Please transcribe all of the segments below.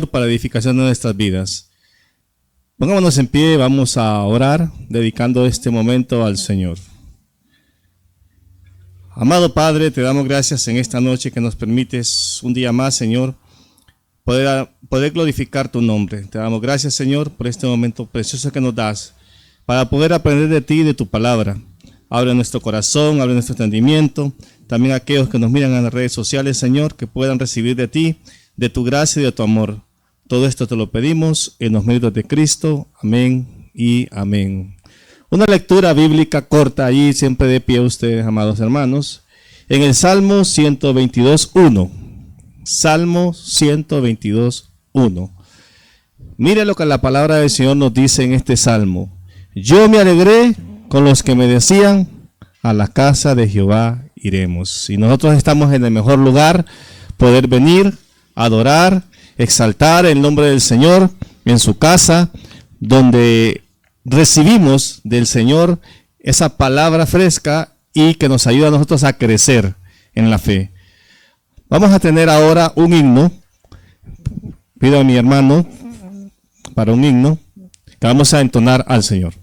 para edificación de nuestras vidas. Pongámonos en pie, vamos a orar, dedicando este momento al Señor. Amado Padre, te damos gracias en esta noche que nos permites un día más, Señor, poder glorificar tu nombre. Te damos gracias, Señor, por este momento precioso que nos das, para poder aprender de ti y de tu palabra. Abre nuestro corazón, abre nuestro entendimiento. También aquellos que nos miran en las redes sociales, Señor, que puedan recibir de ti, de tu gracia y de tu amor. Todo esto te lo pedimos en los méritos de Cristo. Amén y amén. Una lectura bíblica corta ahí, siempre de pie ustedes, amados hermanos. En el Salmo 122.1. Salmo 122.1. Mire lo que la palabra del Señor nos dice en este Salmo. Yo me alegré con los que me decían, a la casa de Jehová iremos. Y nosotros estamos en el mejor lugar, poder venir, adorar, exaltar el nombre del Señor en su casa, donde recibimos del Señor esa palabra fresca y que nos ayuda a nosotros a crecer en la fe. Vamos a tener ahora un himno. Pido a mi hermano para un himno que vamos a entonar al Señor.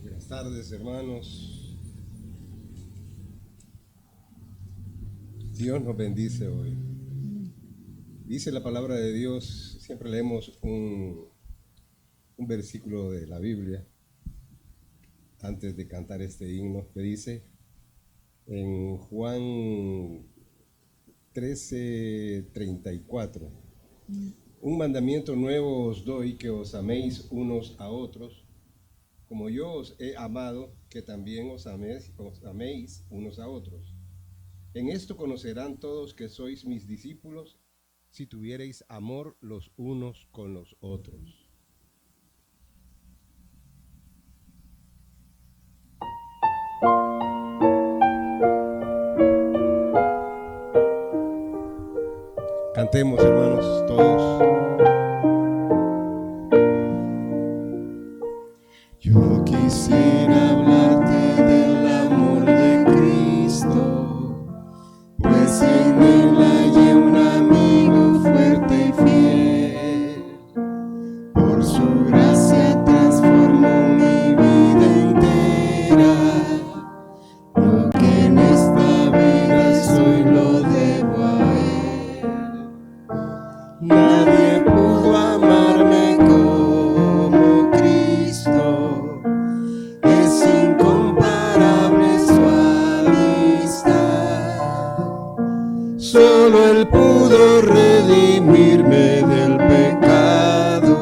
Buenas tardes, hermanos. Dios nos bendice hoy. Dice la palabra de Dios, siempre leemos un versículo de la Biblia antes de cantar este himno, que dice en Juan 13:34: un mandamiento nuevo os doy, que os améis unos a otros, como yo os he amado, que también os améis unos a otros. En esto conocerán todos que sois mis discípulos, si tuviereis amor los unos con los otros. Cantemos, hermanos, todos. Yo quisiera hablarte del amor de Cristo, pues en él hallé un amigo fuerte y fiel. Por su gracia transformó mi vida entera. Lo que en esta vida soy lo debo a él. Nadie pudo amarme como Cristo. Es incomparable su amistad. Solo él pudo redimirme del pecado.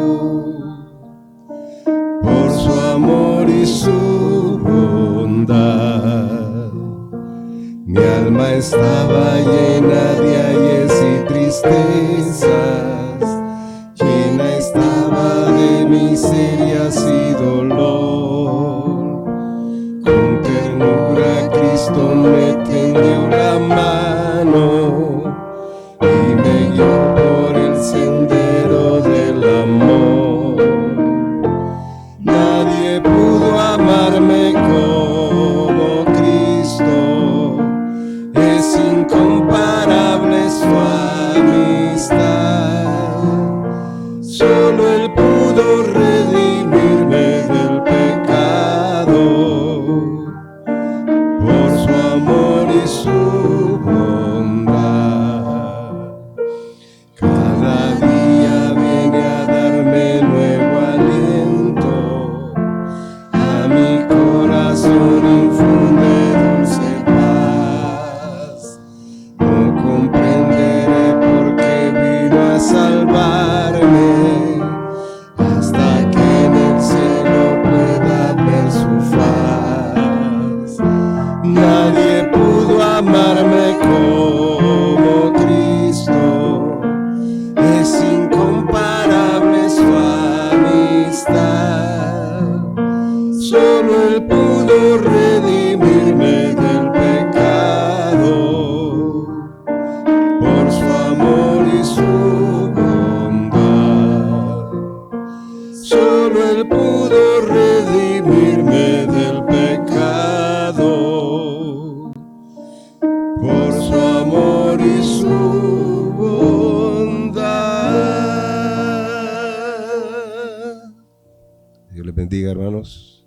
Por su amor y su bondad, mi alma estaba llena de ayes y tristezas, llena estaba de miserias y dolor. Con ternura Cristo me tendió la mano y me guió por el sendero del amor. Nadie pudo amarme como Cristo, es incomparable su amistad. Solo él pudo redimirme del pecado, por su amor y su bondad. Cada día viene a darme nuevo aliento, a mi corazón infunde dulce paz. No comprenderé por qué vino a salvarme, hasta que en el cielo pueda ver su faz. Nadie pudo amarme como Cristo, es incomparable su amistad. Solo él pudo redimirme del pecado, por su amor y su bondad. Solo él pudo Dios les bendiga, hermanos.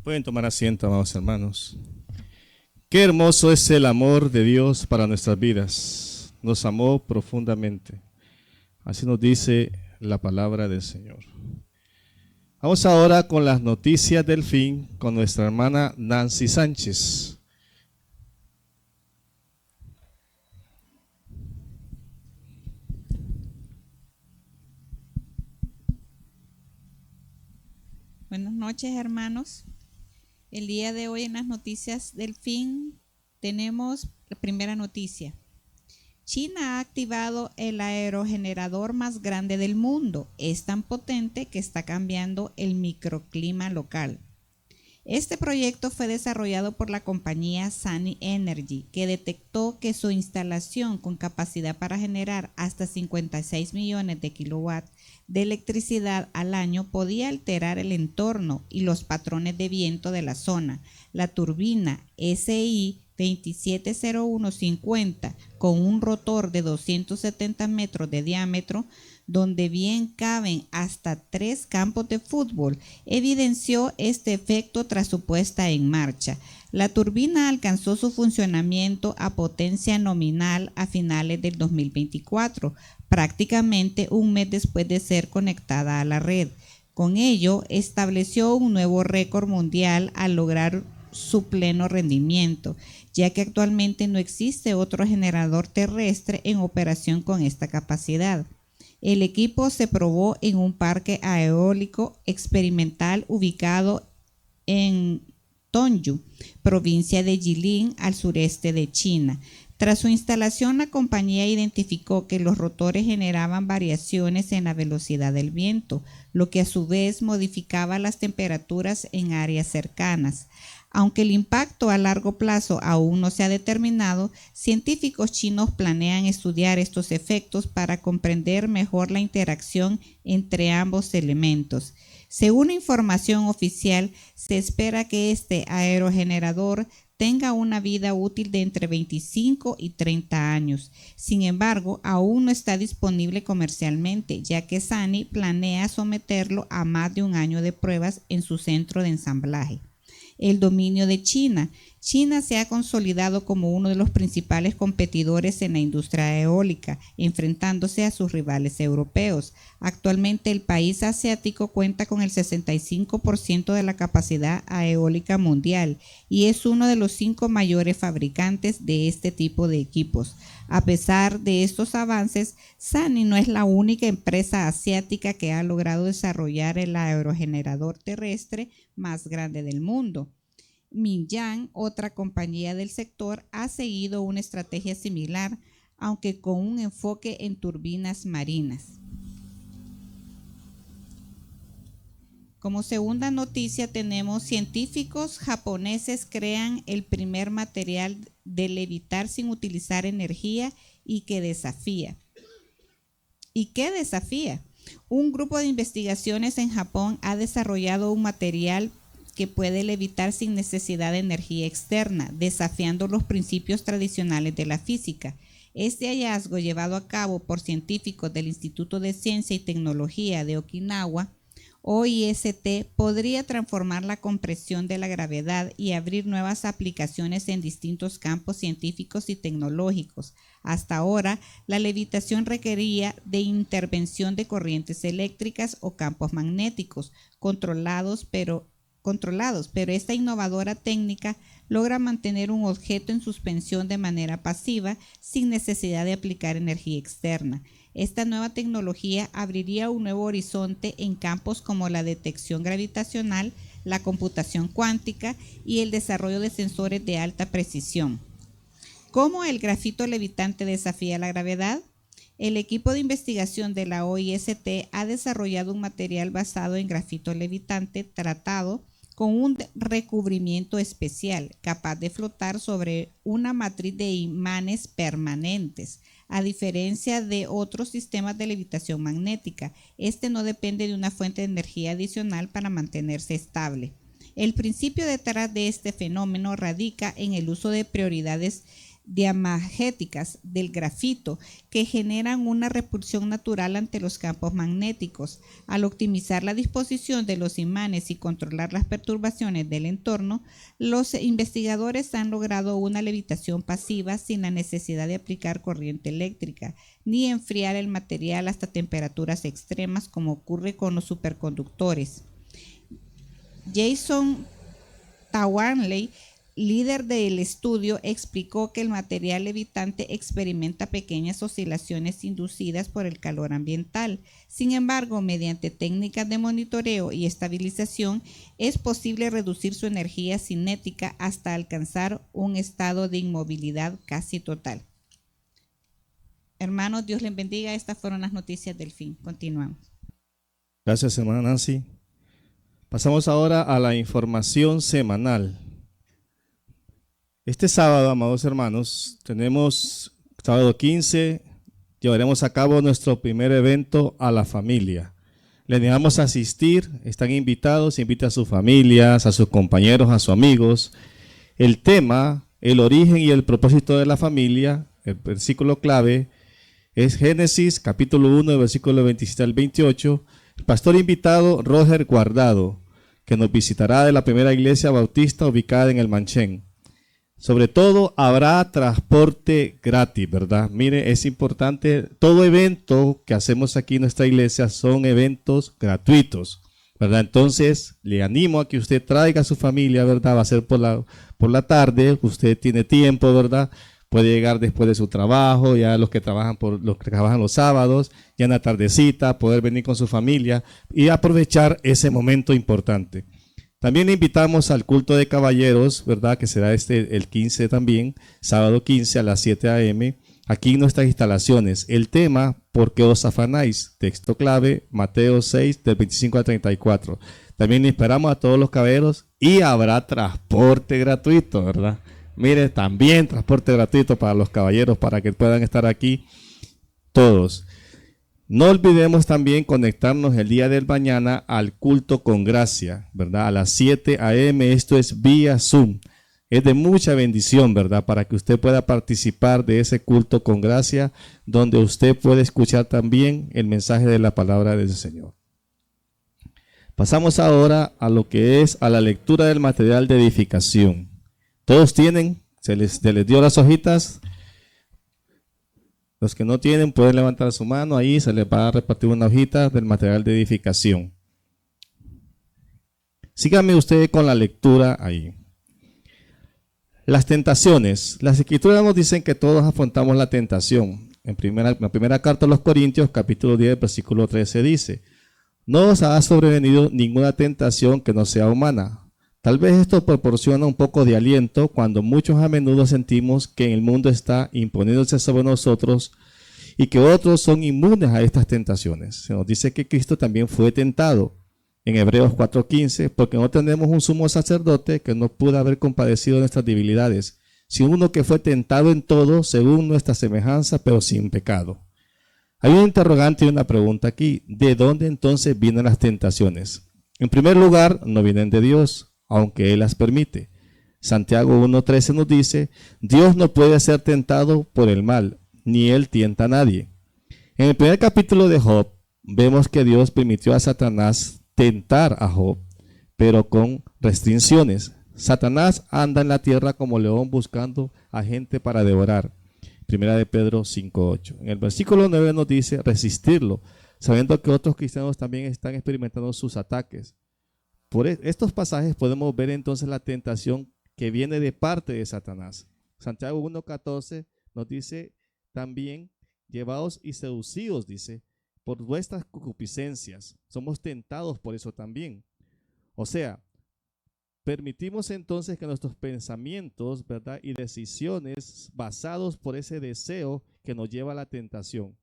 Pueden tomar asiento, amados hermanos. Qué hermoso es el amor de Dios para nuestras vidas. Nos amó profundamente. Así nos dice la palabra del Señor. Vamos ahora con las noticias del fin con nuestra hermana Nancy Sánchez. Buenas noches, hermanos. El día de hoy en las noticias del fin tenemos la primera noticia. China ha activado el aerogenerador más grande del mundo. Es tan potente que está cambiando el microclima local. Este proyecto fue desarrollado por la compañía Sunny Energy, que detectó que su instalación con capacidad para generar hasta 56 millones de kilowatts de electricidad al año podía alterar el entorno y los patrones de viento de la zona. La turbina SI 270150 con un rotor de 270 metros de diámetro, donde bien caben hasta 3 campos de fútbol, evidenció este efecto tras su puesta en marcha. La turbina alcanzó su funcionamiento a potencia nominal a finales del 2024, prácticamente un mes después de ser conectada a la red. Con ello, estableció un nuevo récord mundial al lograr su pleno rendimiento, ya que actualmente no existe otro generador terrestre en operación con esta capacidad. El equipo se probó en un parque eólico experimental ubicado en Tongyu, provincia de Jilin, al sureste de China. Tras su instalación, la compañía identificó que los rotores generaban variaciones en la velocidad del viento, lo que a su vez modificaba las temperaturas en áreas cercanas. Aunque el impacto a largo plazo aún no se ha determinado, científicos chinos planean estudiar estos efectos para comprender mejor la interacción entre ambos elementos. Según información oficial, se espera que este aerogenerador tenga una vida útil de entre 25 y 30 años. Sin embargo, aún no está disponible comercialmente, ya que Sunny planea someterlo a más de un año de pruebas en su centro de ensamblaje. El dominio de China. China se ha consolidado como uno de los principales competidores en la industria eólica, enfrentándose a sus rivales europeos. Actualmente el país asiático cuenta con el 65% de la capacidad eólica mundial y es uno de los 5 mayores fabricantes de este tipo de equipos. A pesar de estos avances, Sunny no es la única empresa asiática que ha logrado desarrollar el aerogenerador terrestre más grande del mundo. Mingyang, otra compañía del sector, ha seguido una estrategia similar, aunque con un enfoque en turbinas marinas. Como segunda noticia tenemos: científicos japoneses crean el primer material de levitar sin utilizar energía y que desafía. Un grupo de investigaciones en Japón ha desarrollado un material que puede levitar sin necesidad de energía externa, desafiando los principios tradicionales de la física. Este hallazgo, llevado a cabo por científicos del Instituto de Ciencia y Tecnología de Okinawa, OIST, podría transformar la compresión de la gravedad y abrir nuevas aplicaciones en distintos campos científicos y tecnológicos. Hasta ahora, la levitación requería de intervención de corrientes eléctricas o campos magnéticos controlados, pero esta innovadora técnica logra mantener un objeto en suspensión de manera pasiva sin necesidad de aplicar energía externa. Esta nueva tecnología abriría un nuevo horizonte en campos como la detección gravitacional, la computación cuántica y el desarrollo de sensores de alta precisión. ¿Cómo el grafito levitante desafía la gravedad? El equipo de investigación de la OIST ha desarrollado un material basado en grafito levitante tratado con un recubrimiento especial capaz de flotar sobre una matriz de imanes permanentes. A diferencia de otros sistemas de levitación magnética, este no depende de una fuente de energía adicional para mantenerse estable. El principio detrás de este fenómeno radica en el uso de propiedades diamagéticas del grafito que generan una repulsión natural ante los campos magnéticos. Al optimizar la disposición de los imanes y controlar las perturbaciones del entorno, los investigadores han logrado una levitación pasiva sin la necesidad de aplicar corriente eléctrica ni enfriar el material hasta temperaturas extremas como ocurre con los superconductores. Jason Townley, líder del estudio, explicó que el material levitante experimenta pequeñas oscilaciones inducidas por el calor ambiental. Sin embargo, mediante técnicas de monitoreo y estabilización, es posible reducir su energía cinética hasta alcanzar un estado de inmovilidad casi total. Hermanos, Dios les bendiga. Estas fueron las noticias del fin. Continuamos. Gracias, hermana Nancy. Pasamos ahora a la información semanal. Este sábado, amados hermanos, tenemos sábado 15, llevaremos a cabo nuestro primer evento a la familia. Les animamos a asistir, están invitados, invita a sus familias, a sus compañeros, a sus amigos. El tema, el origen y el propósito de la familia, el versículo clave, es Génesis capítulo 1, versículo 27 al 28. El pastor invitado, Roger Guardado, que nos visitará de la primera iglesia bautista ubicada en el Manchén. Sobre todo habrá transporte gratis, ¿verdad? Mire, es importante, todo evento que hacemos aquí en nuestra iglesia son eventos gratuitos, ¿verdad? Entonces, le animo a que usted traiga a su familia, ¿verdad? Va a ser por la tarde, usted tiene tiempo, ¿verdad? Puede llegar después de su trabajo, ya los que trabajan los sábados, ya en la tardecita, poder venir con su familia y aprovechar ese momento importante. También le invitamos al culto de caballeros, ¿verdad? Que será el 15 también, sábado 15 a las 7 a.m. aquí en nuestras instalaciones. El tema, ¿por qué os afanáis? Texto clave, Mateo 6, del 25 al 34. También esperamos a todos los caballeros y habrá transporte gratuito, ¿verdad? Mire, también transporte gratuito para los caballeros, para que puedan estar aquí todos. No olvidemos también conectarnos el día del mañana al culto con gracia, ¿verdad? A las 7 a.m. Esto es vía Zoom. Es de mucha bendición, ¿verdad? Para que usted pueda participar de ese culto con gracia, donde usted puede escuchar también el mensaje de la palabra del Señor. Pasamos ahora a lo que es a la lectura del material de edificación. ¿Todos tienen? ¿Se les dio las hojitas? Los que no tienen pueden levantar su mano, ahí se les va a repartir una hojita del material de edificación. Sígame usted con la lectura ahí. Las tentaciones. Las escrituras nos dicen que todos afrontamos la tentación. En la primera carta a los Corintios, capítulo 10, versículo 13 dice: no os ha sobrevenido ninguna tentación que no sea humana. Tal vez esto proporciona un poco de aliento cuando muchos a menudo sentimos que el mundo está imponiéndose sobre nosotros y que otros son inmunes a estas tentaciones. Se nos dice que Cristo también fue tentado en Hebreos 4:15, porque no tenemos un sumo sacerdote que no pudo haber compadecido nuestras debilidades, sino uno que fue tentado en todo según nuestra semejanza, pero sin pecado. Hay un interrogante y una pregunta aquí. ¿De dónde entonces vienen las tentaciones? En primer lugar, no vienen de Dios, aunque Él las permite. Santiago 1:13 nos dice: Dios no puede ser tentado por el mal, ni Él tienta a nadie. En el primer capítulo de Job, vemos que Dios permitió a Satanás tentar a Job, pero con restricciones. Satanás anda en la tierra como león buscando a gente para devorar. Primera de Pedro 5:8. En el versículo 9 nos dice resistirlo, sabiendo que otros cristianos también están experimentando sus ataques. Por estos pasajes podemos ver entonces la tentación que viene de parte de Satanás. Santiago 1:14 nos dice también: llevaos y seducidos, dice, por vuestras concupiscencias. Somos tentados por eso también. O sea, permitimos entonces que nuestros pensamientos, ¿verdad?, y decisiones basados por ese deseo que nos lleva a la tentación.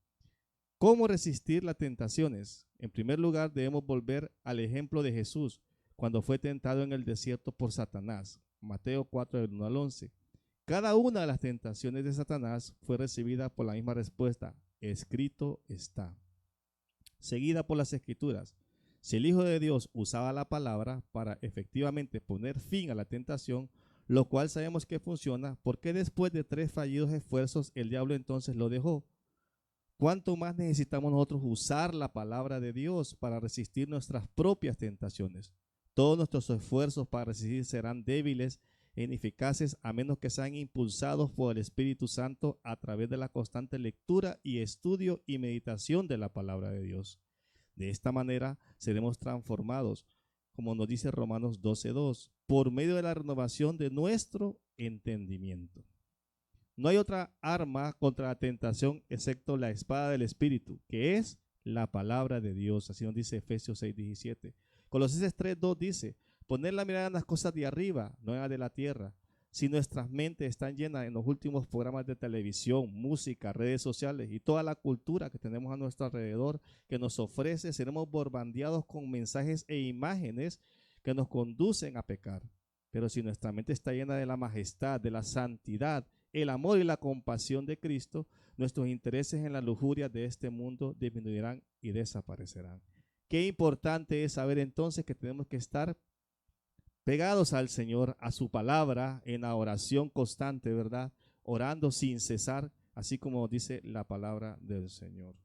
¿Cómo resistir las tentaciones? En primer lugar, debemos volver al ejemplo de Jesús cuando fue tentado en el desierto por Satanás. Mateo 4, del 1 al 11. Cada una de las tentaciones de Satanás fue recibida por la misma respuesta: escrito está. Seguida por las Escrituras. Si el Hijo de Dios usaba la palabra para efectivamente poner fin a la tentación, lo cual sabemos que funciona. ¿Por qué después de 3 fallidos esfuerzos el diablo entonces lo dejó? ¿Cuánto más necesitamos nosotros usar la palabra de Dios para resistir nuestras propias tentaciones? Todos nuestros esfuerzos para resistir serán débiles e ineficaces a menos que sean impulsados por el Espíritu Santo a través de la constante lectura y estudio y meditación de la palabra de Dios. De esta manera seremos transformados, como nos dice Romanos 12:2, por medio de la renovación de nuestro entendimiento. No hay otra arma contra la tentación excepto la espada del Espíritu, que es la palabra de Dios. Así nos dice Efesios 6:17. Colosenses 3:2 dice, poner la mirada en las cosas de arriba, no en las de la tierra. Si nuestras mentes están llenas en los últimos programas de televisión, música, redes sociales y toda la cultura que tenemos a nuestro alrededor que nos ofrece, seremos bombardeados con mensajes e imágenes que nos conducen a pecar. Pero si nuestra mente está llena de la majestad, de la santidad, el amor y la compasión de Cristo, nuestros intereses en la lujuria de este mundo disminuirán y desaparecerán. Qué importante es saber entonces que tenemos que estar pegados al Señor, a su palabra, en la oración constante, ¿verdad? Orando sin cesar, así como dice la palabra del Señor.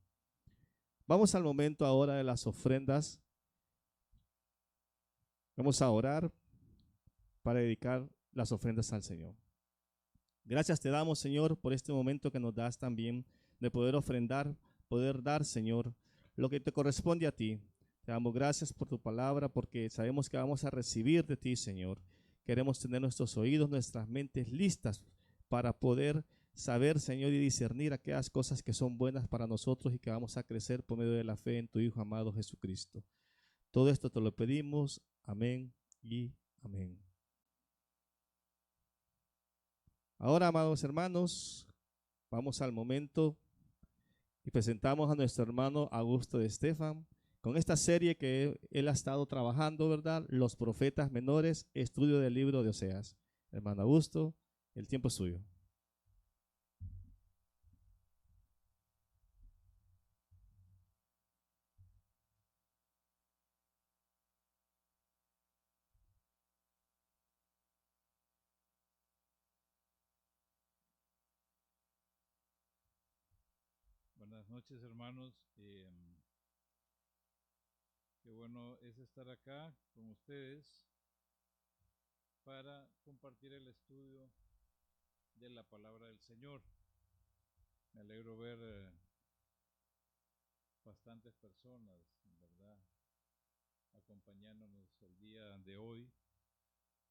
Vamos al momento ahora de las ofrendas. Vamos a orar para dedicar las ofrendas al Señor. Gracias te damos, Señor, por este momento que nos das también de poder ofrendar, poder dar, Señor, lo que te corresponde a ti. Te damos gracias por tu palabra porque sabemos que vamos a recibir de ti, Señor. Queremos tener nuestros oídos, nuestras mentes listas para poder saber, Señor, y discernir aquellas cosas que son buenas para nosotros y que vamos a crecer por medio de la fe en tu Hijo amado Jesucristo. Todo esto te lo pedimos. Amén y amén. Ahora, amados hermanos, vamos al momento y presentamos a nuestro hermano Augusto de Estefan con esta serie que él ha estado trabajando, ¿verdad? Los profetas menores, estudio del libro de Oseas. Hermano Augusto, el tiempo es suyo. Buenas noches, hermanos. Qué bueno es estar acá con ustedes para compartir el estudio de la palabra del Señor. Me alegro ver bastantes personas, ¿verdad?, acompañándonos el día de hoy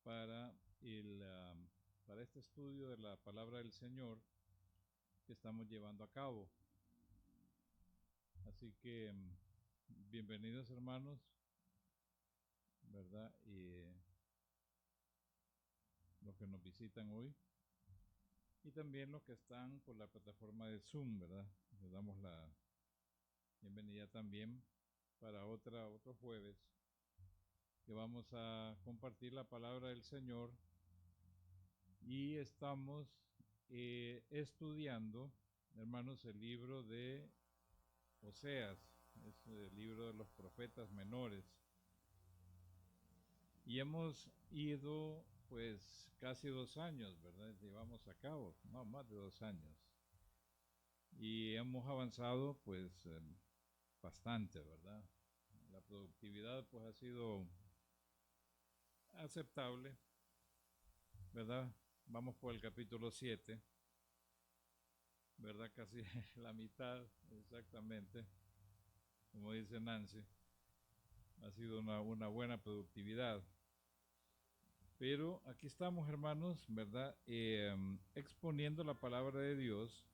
para este estudio de la palabra del Señor que estamos llevando a cabo. Así que bienvenidos, hermanos, ¿verdad? Y los que nos visitan hoy y también los que están por la plataforma de Zoom, ¿verdad? Les damos la bienvenida también para otro jueves que vamos a compartir la palabra del Señor y estamos estudiando, hermanos, el libro de Oseas, es el libro de los profetas menores, y hemos ido pues casi 2 años, ¿verdad? Llevamos a cabo, no, más de 2 años, y hemos avanzado pues bastante, ¿verdad? La productividad pues ha sido aceptable, ¿verdad? Vamos por el capítulo 7, ¿verdad? Casi la mitad exactamente, como dice Nancy. Ha sido una buena productividad. Pero aquí estamos, hermanos, ¿verdad? Exponiendo la palabra de Dios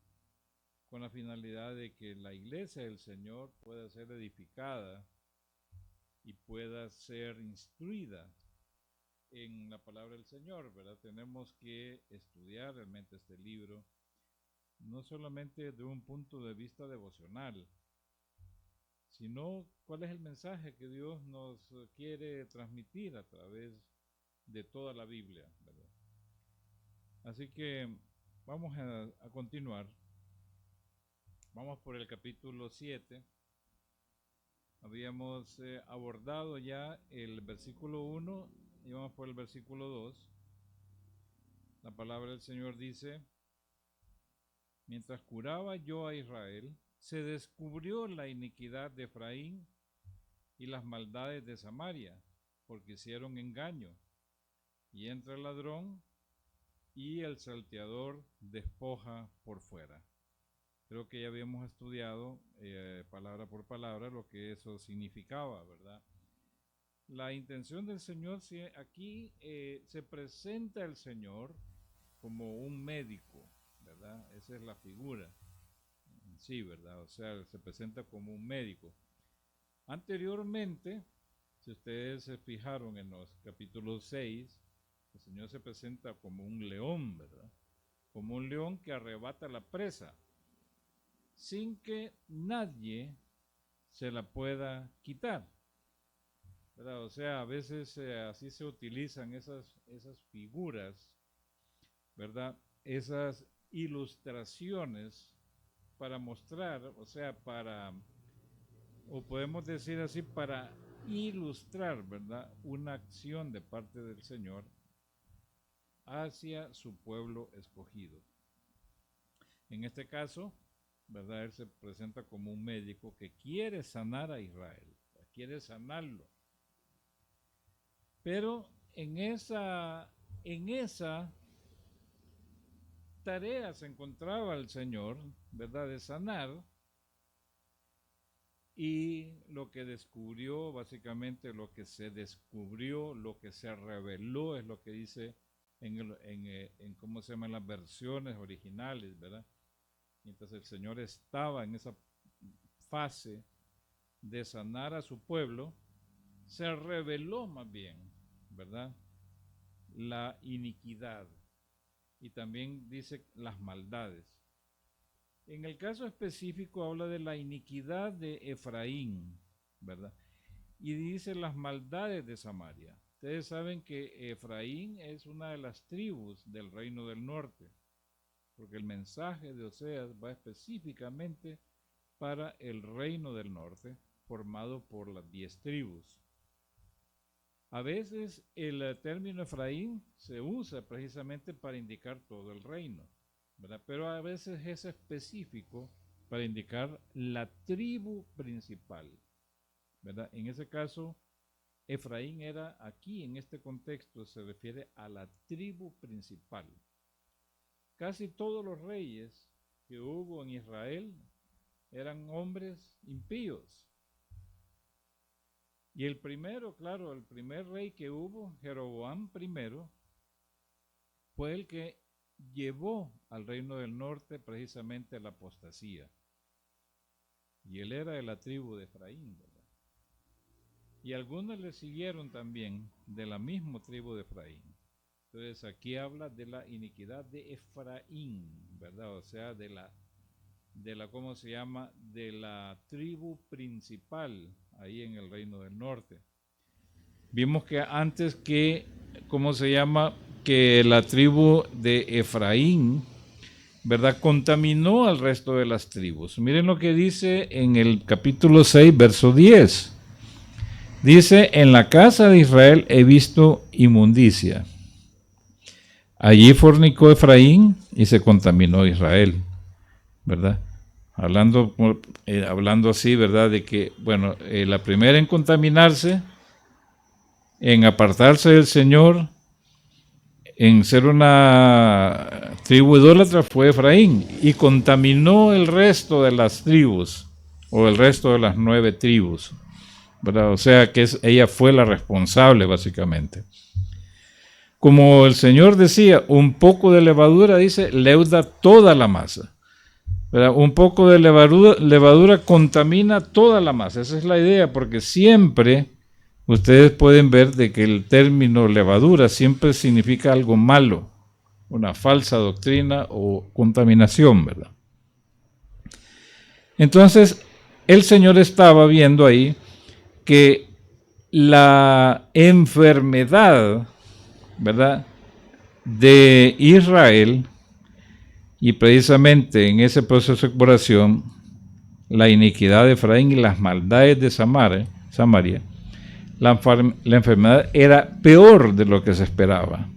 con la finalidad de que la iglesia del Señor pueda ser edificada y pueda ser instruida en la palabra del Señor, ¿verdad? Tenemos que estudiar realmente este libro, no solamente de un punto de vista devocional, sino cuál es el mensaje que Dios nos quiere transmitir a través de toda la Biblia, ¿verdad? Así que vamos a continuar. Vamos por el capítulo 7. Habíamos abordado ya el versículo 1 y vamos por el versículo 2. La palabra del Señor dice: mientras curaba yo a Israel, se descubrió la iniquidad de Efraín y las maldades de Samaria, porque hicieron engaño, y entra el ladrón y el salteador despoja por fuera. Creo que ya habíamos estudiado palabra por palabra lo que eso significaba, ¿verdad? La intención del Señor, aquí se presenta el Señor como un médico, ¿verdad? Esa es la figura en sí, ¿verdad? O sea, se presenta como un médico. Anteriormente, si ustedes se fijaron en los capítulos 6, el Señor se presenta como un león, ¿verdad? Como un león que arrebata la presa, sin que nadie se la pueda quitar, ¿verdad? O sea, a veces así se utilizan esas figuras, ¿verdad? Esas ilustraciones para mostrar, o sea, o podemos decir así, para ilustrar, ¿verdad?, una acción de parte del Señor hacia su pueblo escogido. En este caso, ¿verdad?, Él se presenta como un médico que quiere sanar a Israel, quiere sanarlo. Pero en esa tarea se encontraba el Señor, ¿verdad?, de sanar. Y lo que descubrió, básicamente lo que se descubrió, lo que se reveló, es lo que dice en cómo se llaman las versiones originales, ¿verdad? Mientras el Señor estaba en esa fase de sanar a su pueblo, se reveló más bien, ¿verdad?, la iniquidad, y también dice las maldades. En el caso específico habla de la iniquidad de Efraín, ¿verdad? Y dice las maldades de Samaria. Ustedes saben que Efraín es una de las tribus del reino del norte, porque el mensaje de Oseas va específicamente para el reino del norte, formado por las 10 tribus. A veces el término Efraín se usa precisamente para indicar todo el reino, ¿verdad? Pero a veces es específico para indicar la tribu principal, ¿verdad? En ese caso, Efraín era aquí, en este contexto, se refiere a la tribu principal. Casi todos los reyes que hubo en Israel eran hombres impíos. Y el primero, claro, el primer rey que hubo, Jeroboam I, fue el que llevó al reino del norte precisamente a la apostasía. Y él era de la tribu de Efraín, ¿verdad? Y algunos le siguieron también de la misma tribu de Efraín. Entonces aquí habla de la iniquidad de Efraín, ¿verdad? O sea, de la ¿cómo se llama?, de la tribu principal ahí en el reino del norte. Vimos que antes que, ¿cómo se llama?, que la tribu de Efraín, ¿verdad?, contaminó al resto de las tribus. Miren lo que dice en el capítulo 6, verso 10. Dice: en la casa de Israel he visto inmundicia. Allí fornicó Efraín y se contaminó Israel, ¿verdad? Hablando así, ¿verdad?, de que, bueno, la primera en contaminarse, en apartarse del Señor, en ser una tribu idólatra, fue Efraín, y contaminó el resto de las tribus, o el resto de las 9 tribus, ¿verdad? O sea que ella fue la responsable, básicamente. Como el Señor decía, un poco de levadura, dice, leuda toda la masa, ¿verdad? Un poco de levadura contamina toda la masa. Esa es la idea, porque siempre ustedes pueden ver de que el término levadura siempre significa algo malo, una falsa doctrina o contaminación, ¿verdad? Entonces, el Señor estaba viendo ahí que la enfermedad, ¿verdad?, de Israel, y precisamente en ese proceso de curación, la iniquidad de Efraín y las maldades de Samaria, la enfermedad era peor de lo que se esperaba.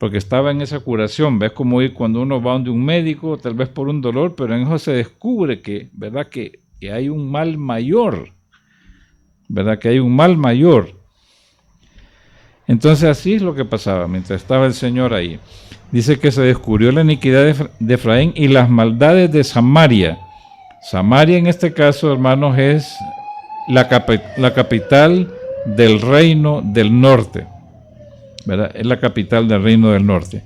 porque estaba en esa curación. ¿Ves? Como ir cuando uno va donde un médico, tal vez por un dolor, pero en eso se descubre que, ¿verdad? Que hay un mal mayor, ¿verdad? Que hay un mal mayor. Entonces así es lo que pasaba mientras estaba el Señor ahí. Dice que se descubrió la iniquidad de Efraín y las maldades de Samaria. Samaria en este caso, hermanos, es la capital del reino del norte, ¿verdad? Es la capital del reino del norte.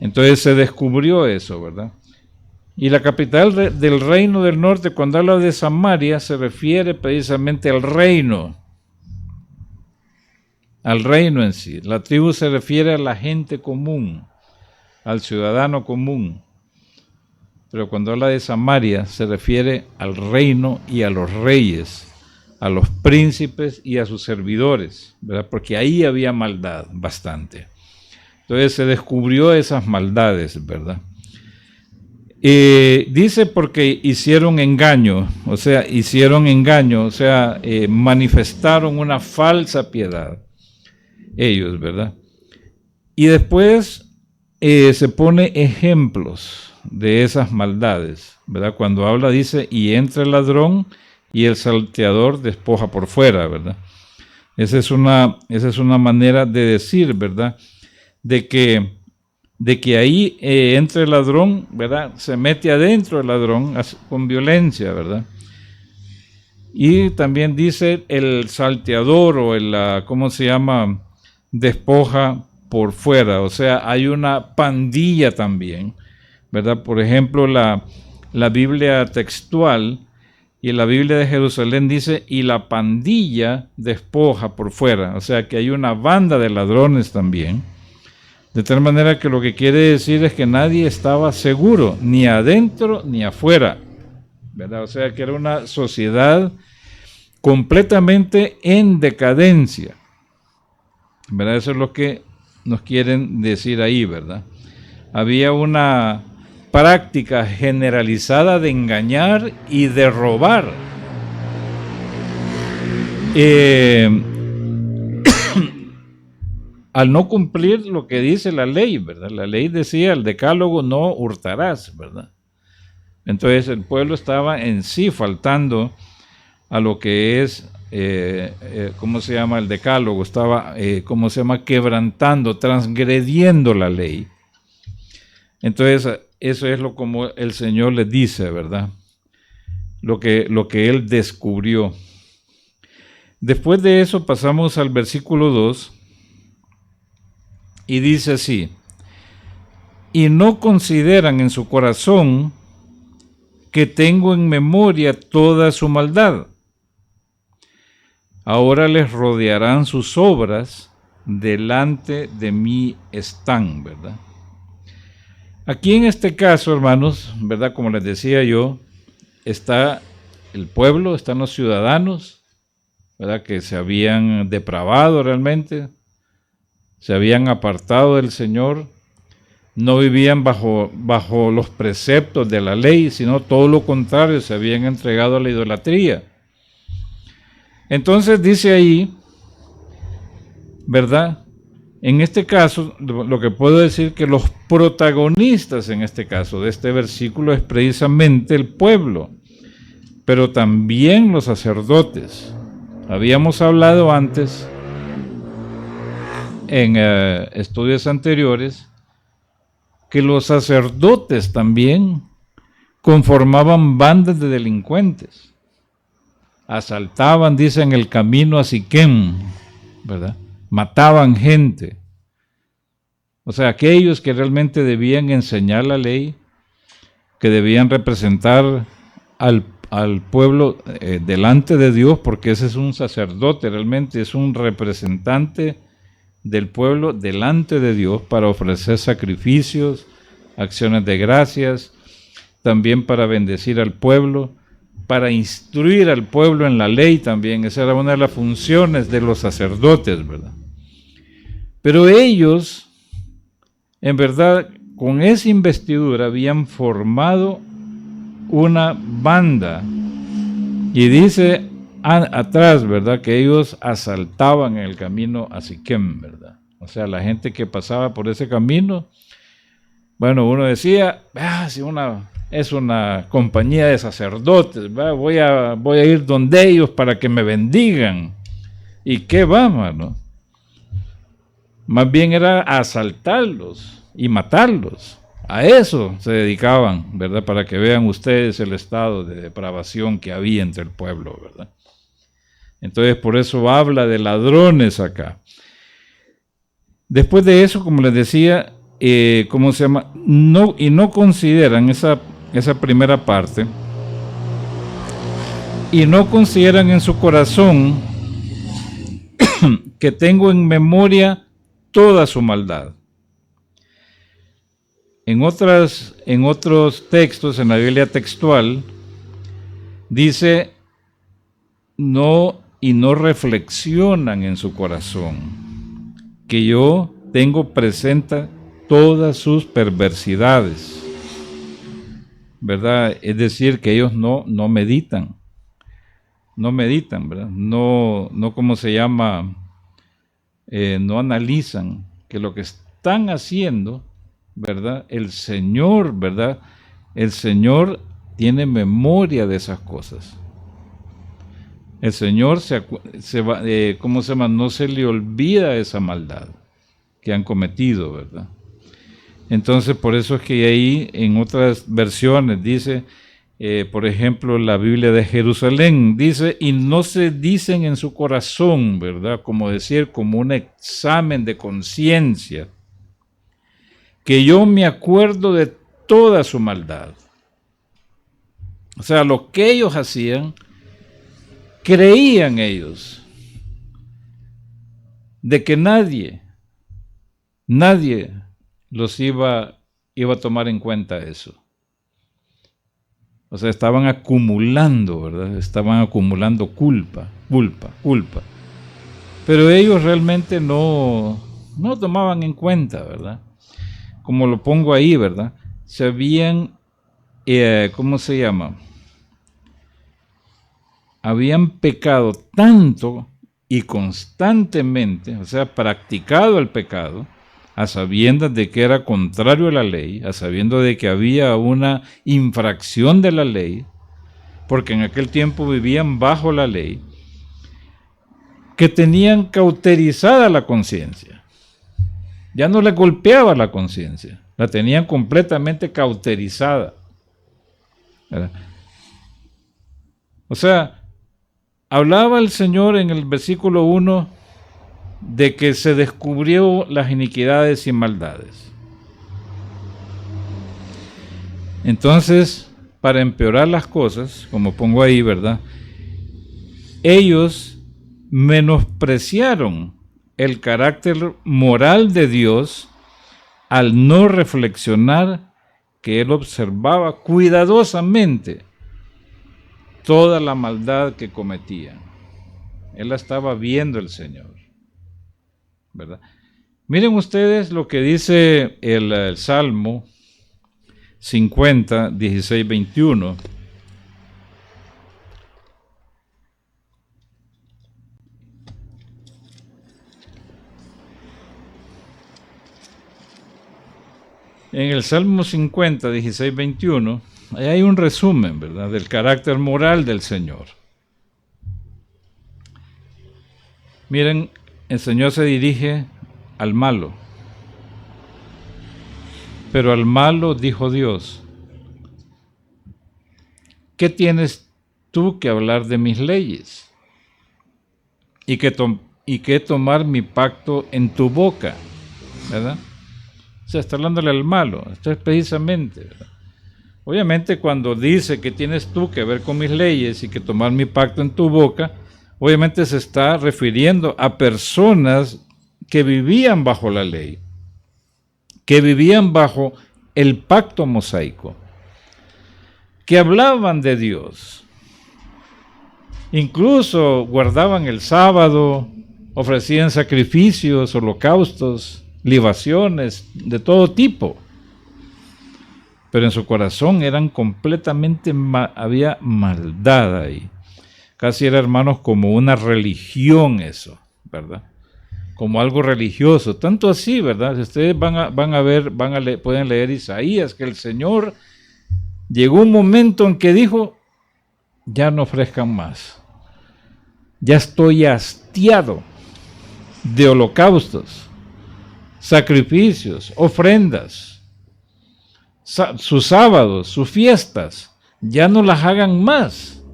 Entonces se descubrió eso, ¿verdad? Y la capital del reino del norte, cuando habla de Samaria, se refiere precisamente al reino en sí. La tribu se refiere a la gente común, al ciudadano común. Pero cuando habla de Samaria, se refiere al reino y a los reyes, a los príncipes y a sus servidores, ¿verdad? Porque ahí había maldad bastante. Entonces se descubrió esas maldades, ¿verdad? Dice porque hicieron engaño, manifestaron una falsa piedad, ellos, ¿verdad? Y después se pone ejemplos de esas maldades, ¿verdad? Cuando habla dice, y entra el ladrón y el salteador despoja por fuera, ¿verdad? Esa es una manera de decir, ¿verdad? De que ahí entra el ladrón, ¿verdad? Se mete adentro el ladrón con violencia, ¿verdad? Y también dice el salteador o ¿cómo se llama? Despoja por fuera, o sea, hay una pandilla también, ¿verdad? Por ejemplo, la Biblia textual y la Biblia de Jerusalén dice, y la pandilla despoja por fuera, o sea, que hay una banda de ladrones también, de tal manera que lo que quiere decir es que nadie estaba seguro, ni adentro ni afuera, ¿verdad? O sea, que era una sociedad completamente en decadencia, ¿verdad? Eso es lo que nos quieren decir ahí, ¿verdad? Había una práctica generalizada de engañar y de robar. Al no cumplir lo que dice la ley, ¿verdad? La ley decía, el decálogo, no hurtarás, ¿verdad? Entonces el pueblo estaba en sí faltando a lo que es, ¿cómo se llama? El decálogo, estaba, ¿cómo se llama? Quebrantando, transgrediendo la ley. Entonces eso es como el Señor les dice, ¿verdad? Lo que Él descubrió. Después de eso pasamos al versículo 2 y dice así, y no consideran en su corazón que tengo en memoria toda su maldad. Ahora les rodearán sus obras, delante de mí están, ¿verdad? Aquí en este caso, hermanos, ¿verdad? Como les decía yo, está el pueblo, están los ciudadanos, ¿verdad? Que se habían depravado realmente, se habían apartado del Señor, no vivían bajo los preceptos de la ley, sino todo lo contrario, se habían entregado a la idolatría. Entonces dice ahí, ¿verdad? En este caso, lo que puedo decir que los protagonistas en este caso de este versículo es precisamente el pueblo, pero también los sacerdotes. Habíamos hablado antes, en estudios anteriores, que los sacerdotes también conformaban bandas de delincuentes. Asaltaban, dicen, el camino a Siquem, ¿verdad? Mataban gente. O sea, aquellos que realmente debían enseñar la ley, que debían representar al pueblo delante de Dios, porque ese es un sacerdote, realmente es un representante del pueblo delante de Dios para ofrecer sacrificios, acciones de gracias, también para bendecir al pueblo, para instruir al pueblo en la ley también. Esa era una de las funciones de los sacerdotes, ¿verdad? Pero ellos, en verdad, con esa investidura habían formado una banda. Y dice atrás, ¿verdad? Que ellos asaltaban en el camino a Siquem, ¿verdad? O sea, la gente que pasaba por ese camino, bueno, uno decía, es una compañía de sacerdotes, voy a ir donde ellos para que me bendigan. ¿Y qué va, mano? Más bien era a asaltarlos y matarlos. A eso se dedicaban, ¿verdad? Para que vean ustedes el estado de depravación que había entre el pueblo, ¿verdad? Entonces, por eso habla de ladrones acá. Después de eso, como les decía, ¿cómo se llama? No consideran esa primera parte, y no consideran en su corazón que tengo en memoria toda su maldad. En otros textos, en la Biblia textual, dice, no reflexionan en su corazón, que yo tengo presente todas sus perversidades, ¿verdad? Es decir, que ellos no meditan, ¿verdad? No, ¿cómo se llama? No analizan que lo que están haciendo, ¿verdad? El Señor, ¿verdad? El Señor tiene memoria de esas cosas. El Señor ¿cómo se llama? No se le olvida esa maldad que han cometido, ¿verdad? Entonces, por eso es que ahí en otras versiones dice, por ejemplo, la Biblia de Jerusalén dice, y no se dicen en su corazón, ¿verdad? Como decir, como un examen de conciencia, que yo me acuerdo de toda su maldad. O sea, lo que ellos hacían, creían ellos de que nadie los iba a tomar en cuenta eso. O sea, estaban acumulando, ¿verdad? Estaban acumulando culpa. Pero ellos realmente no tomaban en cuenta, ¿verdad? Como lo pongo ahí, ¿verdad? Se habían, ¿cómo se llama? Habían pecado tanto y constantemente, o sea, practicado el pecado, a sabiendas de que era contrario a la ley, a sabiendas de que había una infracción de la ley, porque en aquel tiempo vivían bajo la ley, que tenían cauterizada la conciencia. Ya no les golpeaba la conciencia, la tenían completamente cauterizada, ¿verdad? O sea, hablaba el Señor en el versículo 1 de que se descubrió las iniquidades y maldades. Entonces, para empeorar las cosas, como pongo ahí, ¿verdad? Ellos menospreciaron el carácter moral de Dios al no reflexionar que Él observaba cuidadosamente toda la maldad que cometían. Él la estaba viendo el Señor, ¿verdad? Miren ustedes lo que dice el Salmo 50, 16, 21. En el Salmo 50, 16, 21, ahí hay un resumen, ¿verdad?, del carácter moral del Señor. Miren, el Señor se dirige al malo. Pero al malo dijo Dios, ¿qué tienes tú que hablar de mis leyes? Y que tomar mi pacto en tu boca, ¿verdad? O sea, está hablándole al malo. Esto es precisamente, ¿verdad? Obviamente cuando dice que tienes tú que ver con mis leyes y que tomar mi pacto en tu boca, obviamente se está refiriendo a personas que vivían bajo la ley, que vivían bajo el pacto mosaico, que hablaban de Dios, incluso guardaban el sábado, ofrecían sacrificios, holocaustos, libaciones de todo tipo, pero en su corazón eran completamente, había maldad ahí. Casi era, hermanos, como una religión eso, ¿verdad? como algo religioso. Tanto así, ¿verdad? Si ustedes pueden leer Isaías, que el Señor llegó un momento en que dijo, ya no ofrezcan más. Ya estoy hastiado de holocaustos, sacrificios, ofrendas, sus sábados, sus fiestas, ya no las hagan más.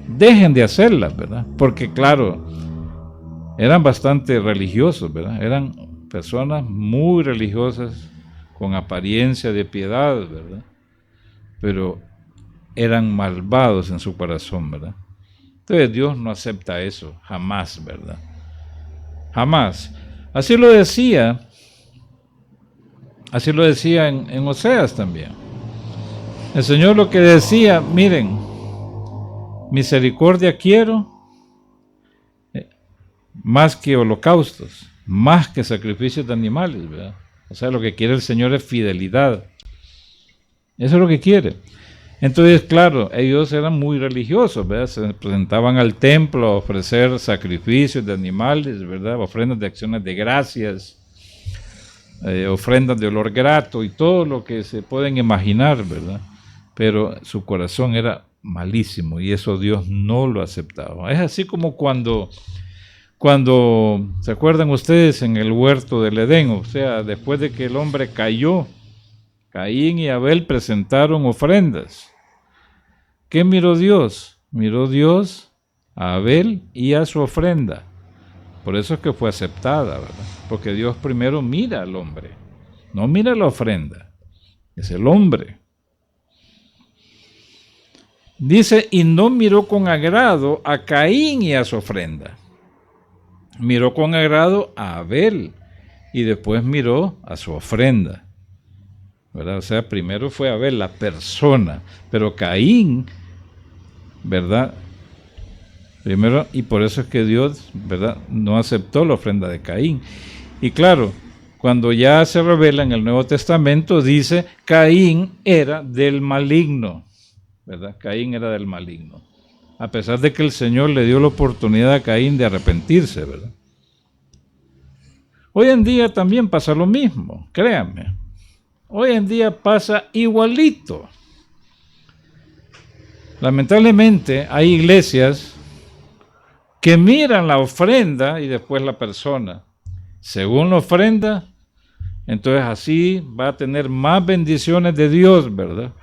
Dejen de hacerlas, ¿verdad? Porque claro, eran bastante religiosos, ¿verdad? Eran personas muy religiosas, con apariencia de piedad, ¿verdad? Pero eran malvados en su corazón, ¿verdad? Entonces Dios no acepta eso, jamás, ¿verdad? Jamás. Así lo decía en Oseas también. El Señor lo que decía, miren, misericordia quiero, más que holocaustos, más que sacrificios de animales, ¿verdad? O sea, lo que quiere el Señor es fidelidad. Eso es lo que quiere. Entonces, claro, ellos eran muy religiosos, ¿verdad? Se presentaban al templo a ofrecer sacrificios de animales, ¿verdad? Ofrendas de acciones de gracias, ofrendas de olor grato y todo lo que se pueden imaginar, ¿verdad? Pero su corazón era malísimo y eso Dios no lo aceptaba. Es así como cuando ¿se acuerdan ustedes en el huerto del Edén? O sea, después de que el hombre cayó, Caín y Abel presentaron ofrendas. ¿Qué miró Dios? Miró Dios a Abel y a su ofrenda. Por eso es que fue aceptada, ¿verdad? Porque Dios primero mira al hombre, no mira la ofrenda, es el hombre. Dice, y no miró con agrado a Caín y a su ofrenda. Miró con agrado a Abel y después miró a su ofrenda, ¿verdad? O sea, primero fue Abel, la persona, pero Caín, ¿verdad? Primero, y por eso es que Dios, ¿verdad?, no aceptó la ofrenda de Caín. Y claro, cuando ya se revela en el Nuevo Testamento, dice, Caín era del maligno, ¿verdad? Caín era del maligno. A pesar de que el Señor le dio la oportunidad a Caín de arrepentirse, ¿verdad? Hoy en día también pasa lo mismo, créanme. Hoy en día pasa igualito. Lamentablemente hay iglesias que miran la ofrenda y después la persona. Según la ofrenda, entonces así va a tener más bendiciones de Dios, ¿verdad?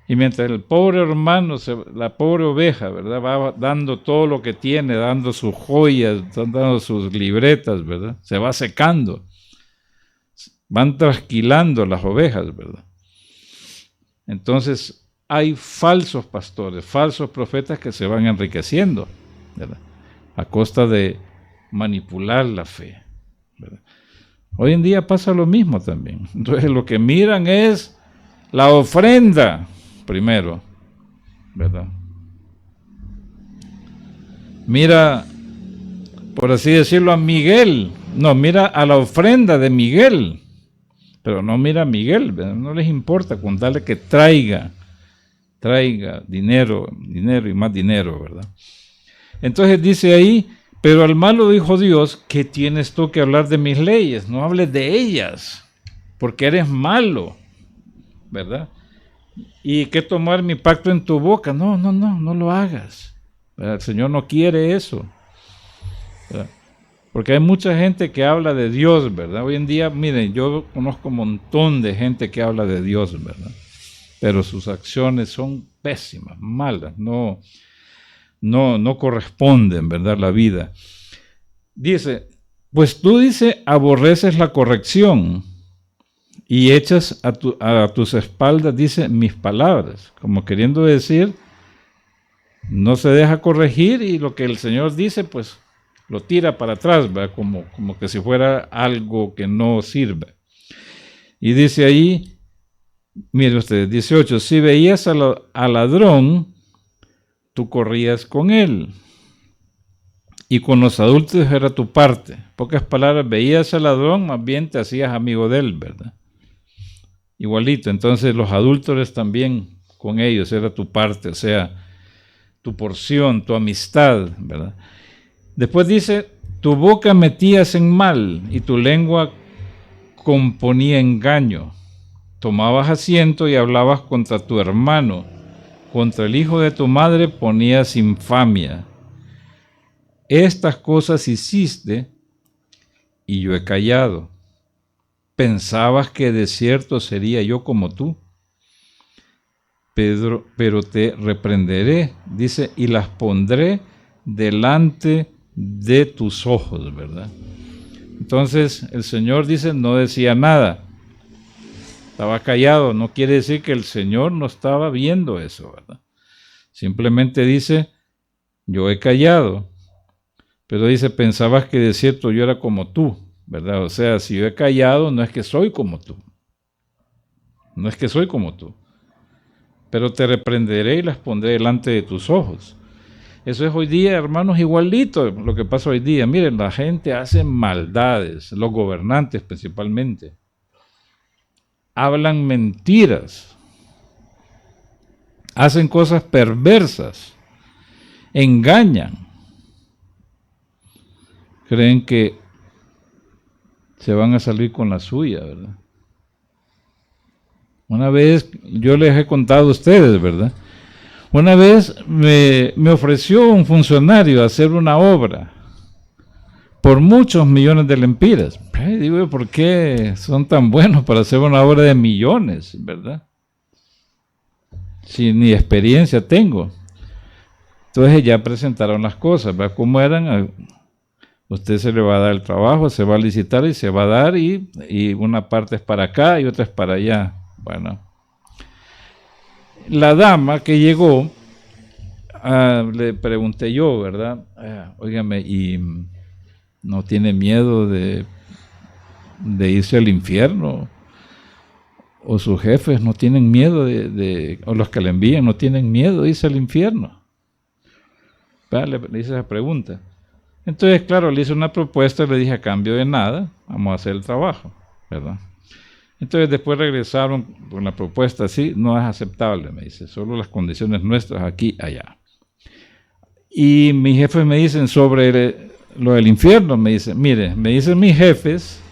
Y mientras el pobre hermano, la pobre oveja, ¿verdad?, va dando todo lo que tiene, dando sus joyas, dando sus libretas, ¿verdad?, se va secando. Van trasquilando las ovejas, ¿verdad? Entonces hay falsos pastores, falsos profetas que se van enriqueciendo, ¿verdad?, a costa de manipular la fe, ¿verdad? Hoy en día pasa lo mismo también. Entonces lo que miran es la ofrenda primero, ¿verdad? Mira, por así decirlo, a Miguel. No, mira a la ofrenda de Miguel, pero no mira a Miguel, ¿verdad? No les importa contarle que traiga dinero y más dinero, ¿verdad? Entonces dice ahí, pero al malo dijo Dios, ¿qué tienes tú que hablar de mis leyes? No hables de ellas, porque eres malo, ¿verdad? Y que tomar mi pacto en tu boca, no lo hagas, ¿verdad? El Señor no quiere eso, ¿verdad? Porque hay mucha gente que habla de Dios, ¿verdad? Hoy en día, miren, yo conozco un montón de gente que habla de Dios, ¿verdad? Pero sus acciones son pésimas, malas, no corresponden, ¿verdad?, la vida. Dice, pues tú, dice, aborreces la corrección y echas a tus espaldas, dice, mis palabras, como queriendo decir, no se deja corregir y lo que el Señor dice, pues lo tira para atrás, ¿verdad?, como que si fuera algo que no sirve. Y dice ahí, mire usted, 18, si veías al ladrón, tú corrías con él, y con los adúlteros era tu parte. Pocas palabras, veías al ladrón, más bien te hacías amigo de él, ¿verdad? Igualito, entonces los adúlteros también con ellos era tu parte, o sea, tu porción, tu amistad, ¿verdad? Después dice, Tu boca metías en mal y tu lengua componía engaño. Tomabas asiento y hablabas contra tu hermano. Contra el hijo de tu madre ponías infamia. Estas cosas hiciste y yo he callado. Pensabas que de cierto sería yo como tú. Pedro, pero te reprenderé, dice, y las pondré delante de tus ojos, ¿verdad? Entonces el Señor dice, no decía nada, estaba callado. No quiere decir que el Señor no estaba viendo eso, ¿verdad? Simplemente dice, yo he callado, pero dice, pensabas que de cierto yo era como tú, ¿verdad? O sea, si yo he callado, no es que soy como tú, no es que soy como tú, pero te reprenderé y las pondré delante de tus ojos. Eso es hoy día, hermanos, igualito lo que pasa hoy día. Miren, la gente hace maldades, los gobernantes principalmente. Hablan mentiras, hacen cosas perversas, engañan. Creen que se van a salir con la suya, ¿verdad? Una vez, yo les he contado a ustedes, ¿verdad? Una vez me ofreció un funcionario hacer una obra por muchos millones de lempiras. Digo, ¿por qué son tan buenos para hacer una obra de millones, verdad? Si ni experiencia tengo. Entonces ya presentaron las cosas, ¿verdad? ¿Cómo eran? Usted se le va a dar el trabajo, se va a licitar y se va a dar y una parte es para acá y otra es para allá. Bueno, la dama que llegó, le pregunté yo, ¿verdad? Óigame, ¿y no tiene miedo de irse al infierno? ¿O sus jefes no tienen miedo o los que le envían no tienen miedo de irse al infierno? Le hice esa pregunta. Entonces, claro, le hice una propuesta, le dije, a cambio de nada, vamos a hacer el trabajo, ¿verdad? Entonces después regresaron con la propuesta, sí, no es aceptable, me dice, solo las condiciones nuestras aquí, allá. Y mis jefes me dicen sobre lo del infierno, me dicen, mire, me dicen mis jefes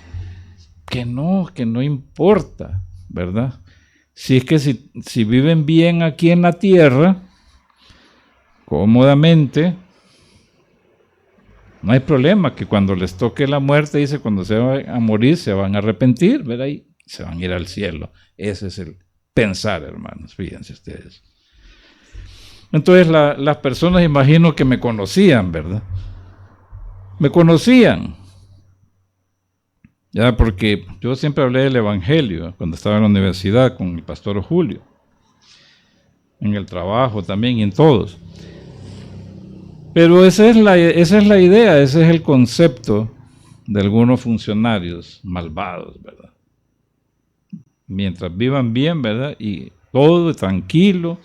que no importa, ¿verdad? Si es que si viven bien aquí en la tierra, cómodamente, no hay problema, que cuando les toque la muerte, dice, cuando se van a morir, se van a arrepentir, ¿verdad? Y se van a ir al cielo. Ese es el pensar, hermanos, fíjense ustedes. Entonces las personas, imagino que me conocían, ¿verdad? Me conocían. Ya, porque yo siempre hablé del Evangelio cuando estaba en la universidad con el pastor Julio, en el trabajo también y en todos. Pero esa es la idea, ese es el concepto de algunos funcionarios malvados, ¿verdad? Mientras vivan bien, ¿verdad? Y todo tranquilo,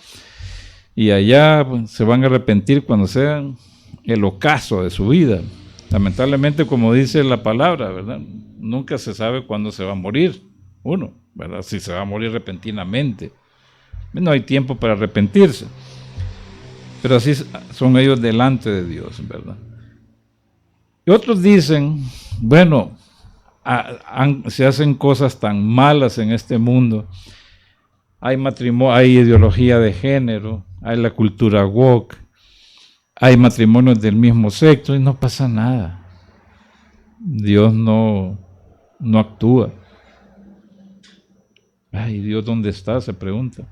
y allá pues, se van a arrepentir cuando sean el ocaso de su vida. Lamentablemente, como dice la palabra, ¿verdad? Nunca se sabe cuándo se va a morir uno, ¿verdad? Si se va a morir repentinamente. No hay tiempo para arrepentirse. Pero así son ellos delante de Dios, ¿verdad? Y otros dicen, bueno, se hacen cosas tan malas en este mundo. Hay matrimonio, hay ideología de género, hay la cultura woke, hay matrimonios del mismo sexo y no pasa nada. Dios no actúa. Ay, ¿Dios dónde está? Se pregunta.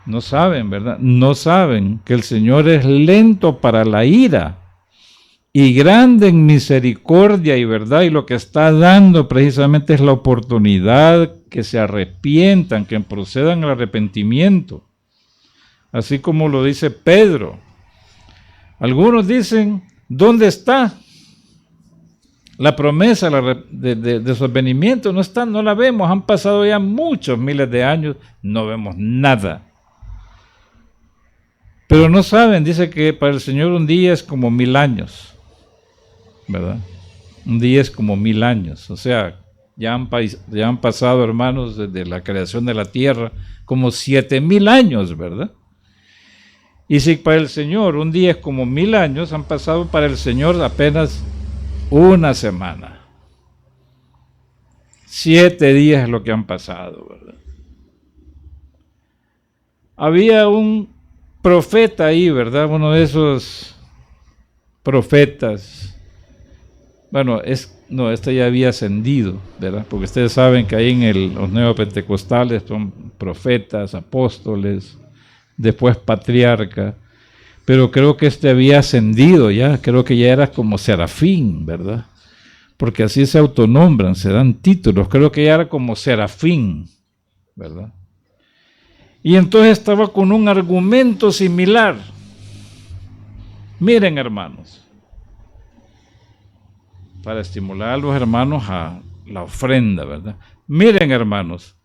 No saben, ¿verdad? No saben que el Señor es lento para la ira y grande en misericordia y verdad, y lo que está dando precisamente es la oportunidad que se arrepientan, que procedan al arrepentimiento. Así como lo dice Pedro. Algunos dicen, ¿dónde está la promesa de su advenimiento? No está, no la vemos, han pasado ya muchos miles de años, no vemos nada. Pero no saben, dice que para el Señor un día es como 1000 años, ¿verdad? Un día es como 1000 años, o sea, ya han pasado, hermanos, desde la creación de la tierra, como 7000 años, ¿verdad? Y si para el Señor un día es como 1000 años, han pasado para el Señor apenas una semana. 7 días es lo que han pasado, ¿verdad? Había un profeta ahí, ¿verdad? Uno de esos profetas. Bueno, este ya había ascendido, ¿verdad? Porque ustedes saben que ahí en los neopentecostales son profetas, apóstoles, después patriarca, pero creo que este había ascendido ya, creo que ya era como serafín, ¿verdad? Porque así se autonombran, se dan títulos, creo que ya era como serafín, ¿verdad? Y entonces estaba con un argumento similar. Miren, hermanos, para estimular a los hermanos a la ofrenda, ¿verdad? Miren, hermanos,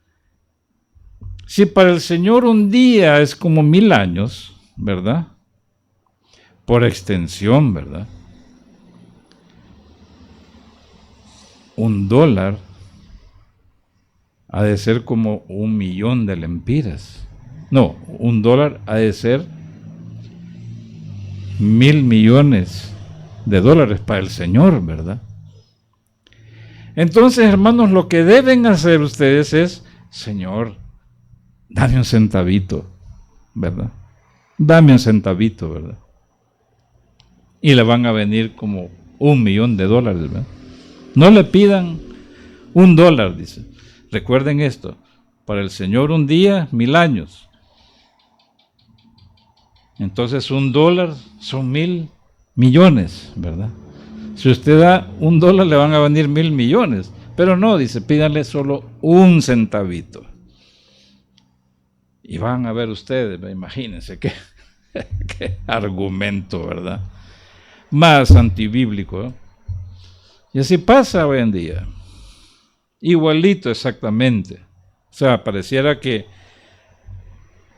si para el Señor un día es como 1000 años, ¿verdad? Por extensión, ¿verdad? $1 ha de ser como 1.000.000 de lempiras. No, $1 ha de ser 1.000.000.000 de dólares para el Señor, ¿verdad? Entonces, hermanos, lo que deben hacer ustedes es, Señor, dame un centavito, ¿verdad? Dame un centavito, ¿verdad? Y le van a venir como 1.000.000 de dólares, ¿verdad? No le pidan $1, dice. Recuerden esto, para el Señor un día, 1000 años. Entonces $1 son 1.000.000.000, ¿verdad? Si usted da $1 le van a venir 1.000.000.000, pero no, dice, pídanle solo un centavito. Y van a ver ustedes, imagínense qué argumento, ¿verdad? Más antibíblico, ¿eh? Y así pasa hoy en día. Igualito exactamente. O sea, pareciera que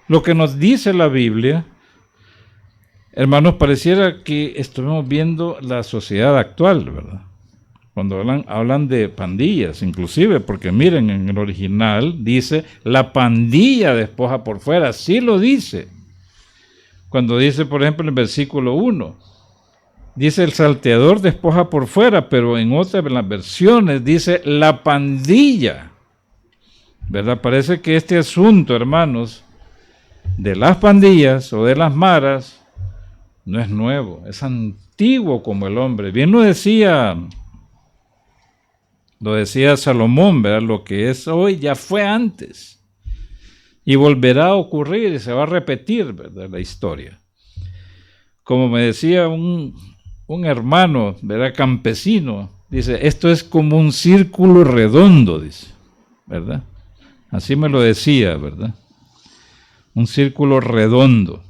lo que nos dice la Biblia, hermanos, pareciera que estuvimos viendo la sociedad actual, ¿verdad? Cuando hablan de pandillas, inclusive, porque miren, en el original dice, la pandilla despoja por fuera, sí lo dice. Cuando dice, por ejemplo, en el versículo 1, dice el salteador despoja por fuera, pero en otras de las versiones dice la pandilla, ¿verdad? Parece que este asunto, hermanos, de las pandillas o de las maras, no es nuevo, es antiguo como el hombre. Bien lo decía Salomón, ¿verdad? Lo que es hoy ya fue antes y volverá a ocurrir y se va a repetir, ¿verdad? La historia. Como me decía un hermano, ¿verdad? Campesino, dice, esto es como un círculo redondo, dice, ¿verdad? Así me lo decía, ¿verdad? Un círculo redondo.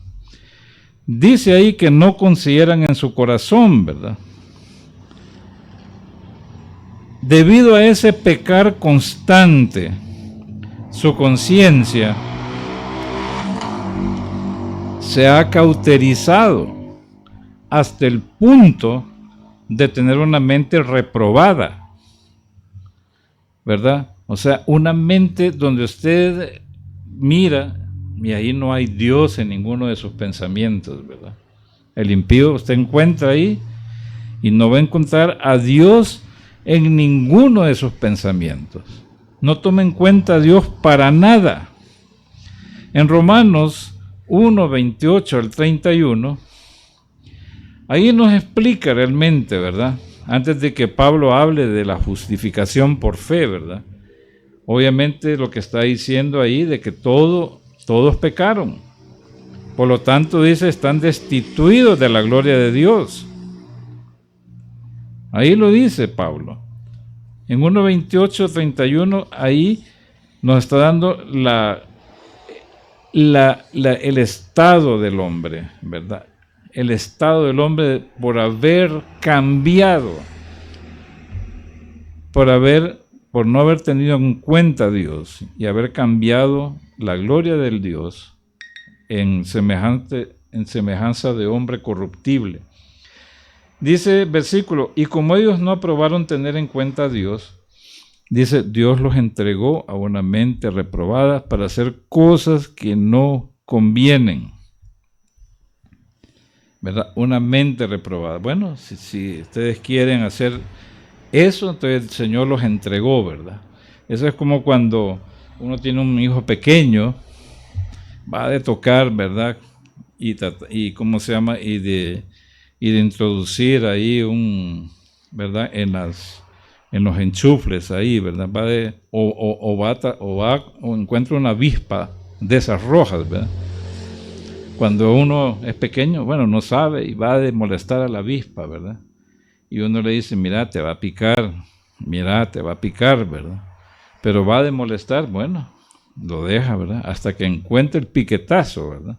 Dice ahí que no consideran en su corazón, ¿verdad? Debido a ese pecar constante, su conciencia se ha cauterizado hasta el punto de tener una mente reprobada, ¿verdad? O sea, una mente donde usted mira y ahí no hay Dios en ninguno de sus pensamientos, ¿verdad? El impío usted encuentra ahí y no va a encontrar a Dios en ninguno de sus pensamientos. No toma en cuenta a Dios para nada. En Romanos 1, 28 al 31, ahí nos explica realmente, ¿verdad? Antes de que Pablo hable de la justificación por fe, ¿verdad? Obviamente lo que está diciendo ahí de que todos pecaron. Por lo tanto, dice, están destituidos de la gloria de Dios. Ahí lo dice Pablo. En 1:28, 31, ahí nos está dando el estado del hombre, ¿verdad? El estado del hombre por haber cambiado, por no haber tenido en cuenta a Dios y haber cambiado la gloria del Dios en semejanza de hombre corruptible. Dice versículo, y como ellos no aprobaron tener en cuenta a Dios, dice, Dios los entregó a una mente reprobada para hacer cosas que no convienen. ¿verdad? Una mente reprobada. Bueno, si ustedes quieren hacer eso, entonces el Señor los entregó, ¿verdad? Eso es como cuando uno tiene un hijo pequeño, va de tocar, ¿verdad? Y ¿cómo se llama? Y de introducir ahí ¿verdad? En los enchufles ahí, ¿verdad? O encuentra una avispa de esas rojas, ¿verdad? Cuando uno es pequeño, bueno, no sabe y va a molestar a la avispa, ¿verdad? Y uno le dice, mira, te va a picar, ¿verdad? Pero va a molestar, bueno, lo deja, ¿verdad? Hasta que encuentre el piquetazo, ¿verdad?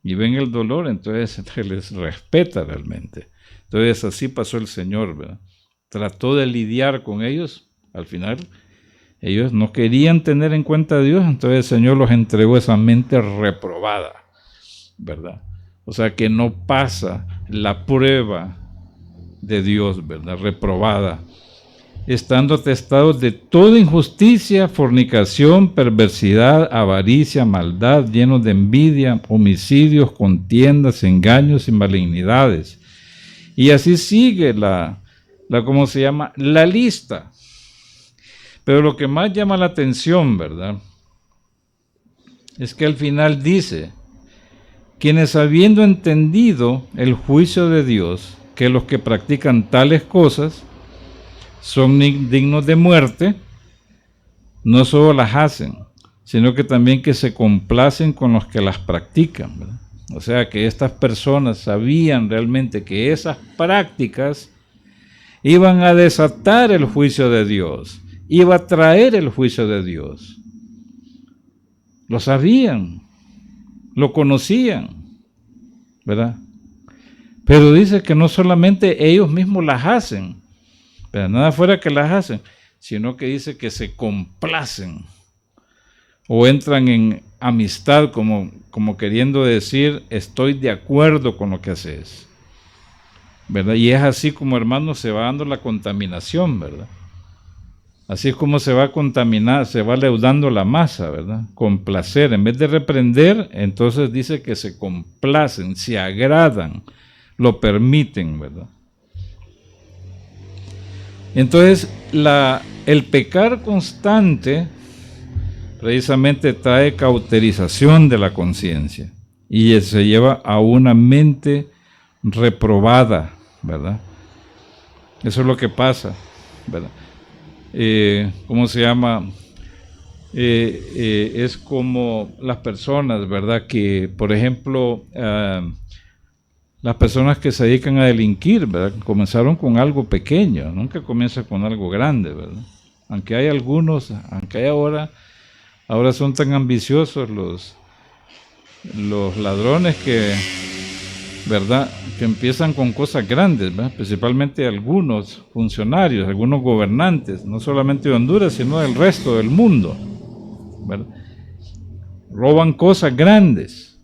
Y ven el dolor, entonces se les respeta realmente. Entonces así pasó el Señor, ¿verdad? Trató de lidiar con ellos, al final ellos no querían tener en cuenta a Dios, entonces el Señor los entregó esa mente reprobada, ¿verdad? O sea que no pasa la prueba de Dios, ¿verdad? Reprobada, estando atestados de toda injusticia, fornicación, perversidad, avaricia, maldad, llenos de envidia, homicidios, contiendas, engaños y malignidades. Y así sigue ¿cómo se llama? La lista. Pero lo que más llama la atención, ¿verdad? Es que al final dice, quienes habiendo entendido el juicio de Dios, que los que practican tales cosas son dignos de muerte, no solo las hacen, sino que también que se complacen con los que las practican, ¿verdad? O sea que estas personas sabían realmente que esas prácticas iban a desatar el juicio de Dios, iba a traer el juicio de Dios. Lo sabían, lo conocían, ¿verdad? Pero dice que no solamente ellos mismos las hacen, pero nada fuera que las hacen, sino que dice que se complacen o entran en amistad como queriendo decir, estoy de acuerdo con lo que haces, ¿verdad? Y es así como, hermanos, se va dando la contaminación, ¿verdad? Así es como se va a contaminar, se va leudando la masa, ¿verdad? Con placer, en vez de reprender, entonces dice que se complacen, se agradan, lo permiten, ¿verdad? Entonces, el pecar constante precisamente trae cauterización de la conciencia y se lleva a una mente reprobada, ¿verdad? Eso es lo que pasa, ¿verdad? ¿Cómo se llama? Es como las personas, ¿verdad? Que, por ejemplo, las personas que se dedican a delinquir, ¿verdad? Comenzaron con algo pequeño, nunca comienza con algo grande, ¿verdad? Aunque hay algunos, aunque hay ahora son tan ambiciosos los ladrones que, ¿verdad? Que empiezan con cosas grandes, ¿verdad? Principalmente algunos funcionarios, algunos gobernantes, no solamente de Honduras, sino del resto del mundo, ¿verdad? Roban cosas grandes,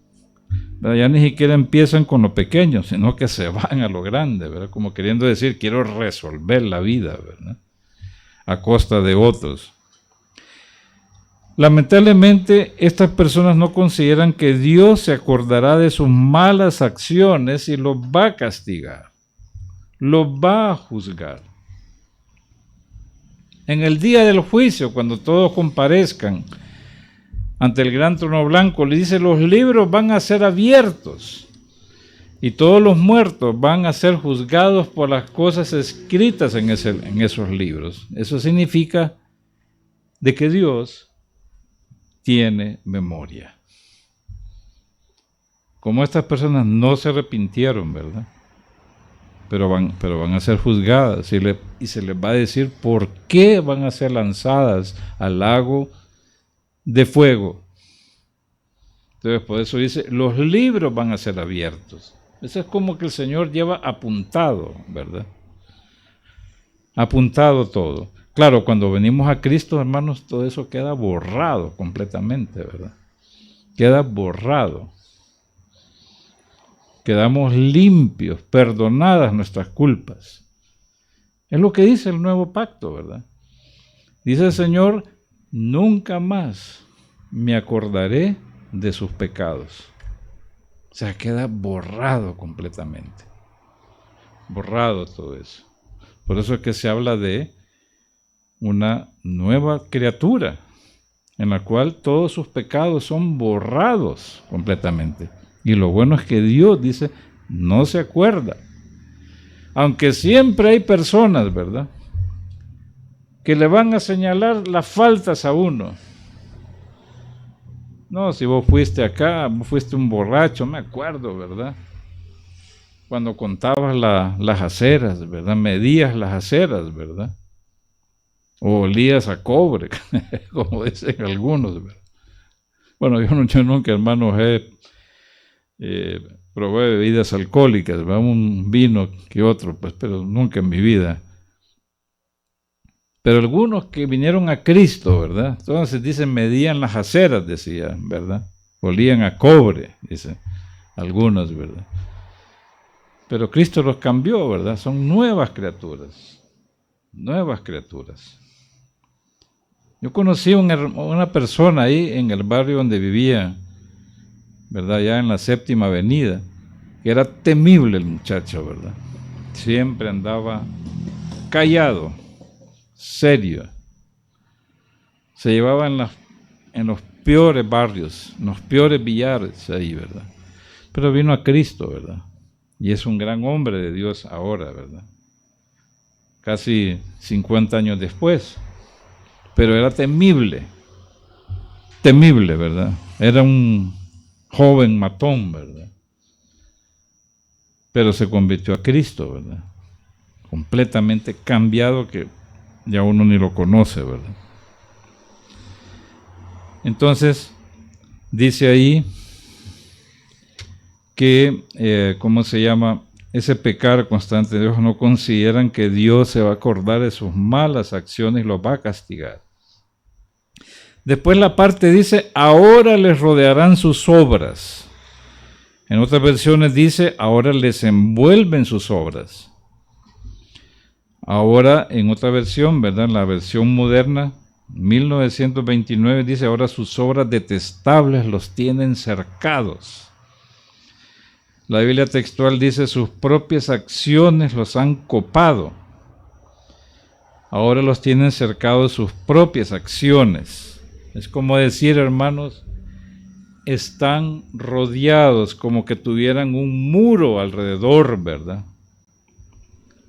¿verdad? Ya ni siquiera empiezan con lo pequeño, sino que se van a lo grande, ¿verdad? Como queriendo decir, quiero resolver la vida, ¿verdad? A costa de otros. Lamentablemente, estas personas no consideran que Dios se acordará de sus malas acciones y los va a castigar, los va a juzgar. En el día del juicio, cuando todos comparezcan ante el gran trono blanco, le dice, los libros van a ser abiertos y todos los muertos van a ser juzgados por las cosas escritas en esos libros. Eso significa de que Dios tiene memoria. Como estas personas no se arrepintieron, ¿verdad? Pero van a ser juzgadas y se les va a decir por qué van a ser lanzadas al lago de fuego. Entonces, por eso dice, los libros van a ser abiertos. Eso es como que el Señor lleva apuntado, ¿verdad? Apuntado todo. Claro, cuando venimos a Cristo, hermanos, todo eso queda borrado completamente, ¿verdad? Queda borrado. Quedamos limpios, perdonadas nuestras culpas. Es lo que dice el nuevo pacto, ¿verdad? Dice el Señor, nunca más me acordaré de sus pecados. sea, queda borrado completamente. Borrado todo eso. Por eso es que se habla de una nueva criatura, en la cual todos sus pecados son borrados completamente. Y lo bueno es que Dios dice, no se acuerda. Aunque siempre hay personas, ¿verdad?, que le van a señalar las faltas a uno. No, si vos fuiste acá, vos fuiste un borracho, me acuerdo, ¿verdad? Cuando contabas las aceras, ¿verdad? Medías las aceras, ¿verdad? O olías a cobre, como dicen algunos, ¿verdad? Bueno, yo nunca, hermanos, probé bebidas alcohólicas, ¿verdad? Un vino que otro, pues, pero nunca en mi vida. Pero algunos que vinieron a Cristo, ¿verdad? Entonces dicen, medían las aceras, decían, ¿verdad? Olían a cobre, dicen algunos, ¿verdad? Pero Cristo los cambió, ¿verdad? Son nuevas criaturas. Nuevas criaturas. Yo conocí una persona ahí en el barrio donde vivía, ¿verdad? Ya en la 7ª Avenida, que era temible el muchacho, ¿verdad? Siempre andaba callado, serio. Se llevaba en los peores barrios, en los peores billares ahí, ¿verdad? Pero vino a Cristo, ¿verdad? Y es un gran hombre de Dios ahora, ¿verdad? Casi 50 años después. Pero era temible, ¿verdad? Era un joven matón, ¿verdad? Pero se convirtió a Cristo, ¿verdad? Completamente cambiado, que ya uno ni lo conoce, ¿verdad? Entonces, dice ahí que, ¿cómo se llama? Ese pecar constante de Dios, no consideran que Dios se va a acordar de sus malas acciones y los va a castigar. Después la parte dice, ahora les rodearán sus obras. En otras versiones dice, ahora les envuelven sus obras. Ahora, en otra versión, ¿verdad? La versión moderna, 1929, dice, ahora sus obras detestables los tienen cercados. La Biblia textual dice, sus propias acciones los han copado. Ahora los tienen cercados sus propias acciones. Es como decir, hermanos, están rodeados como que tuvieran un muro alrededor, ¿verdad?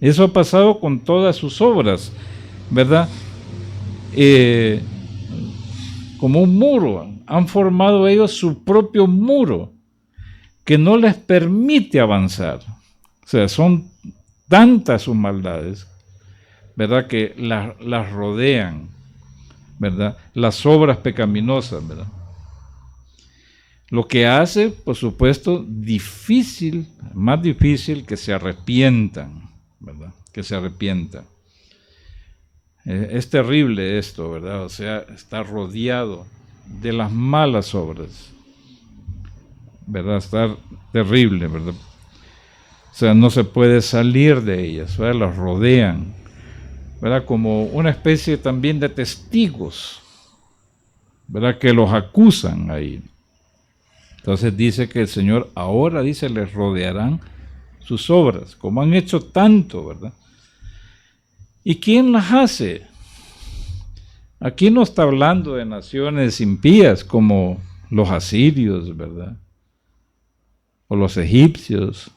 Eso ha pasado con todas sus obras, ¿verdad? Como un muro, han formado ellos su propio muro que no les permite avanzar. O sea, son tantas sus maldades, ¿verdad?, que las rodean, ¿verdad? Las obras pecaminosas, ¿verdad? Lo que hace, por supuesto, difícil, más difícil que se arrepientan, ¿verdad? Que se arrepientan. Es terrible esto, ¿verdad? O sea, está rodeado de las malas obras, ¿verdad? Está terrible, ¿verdad? O sea, no se puede salir de ellas, ¿verdad? Las rodean, ¿verdad? Como una especie también de testigos, ¿verdad? Que los acusan ahí. Entonces dice que el Señor ahora, dice, les rodearán sus obras, como han hecho tanto, ¿verdad? ¿Y quién las hace? Aquí no está hablando de naciones impías como los asirios, ¿verdad? O los egipcios.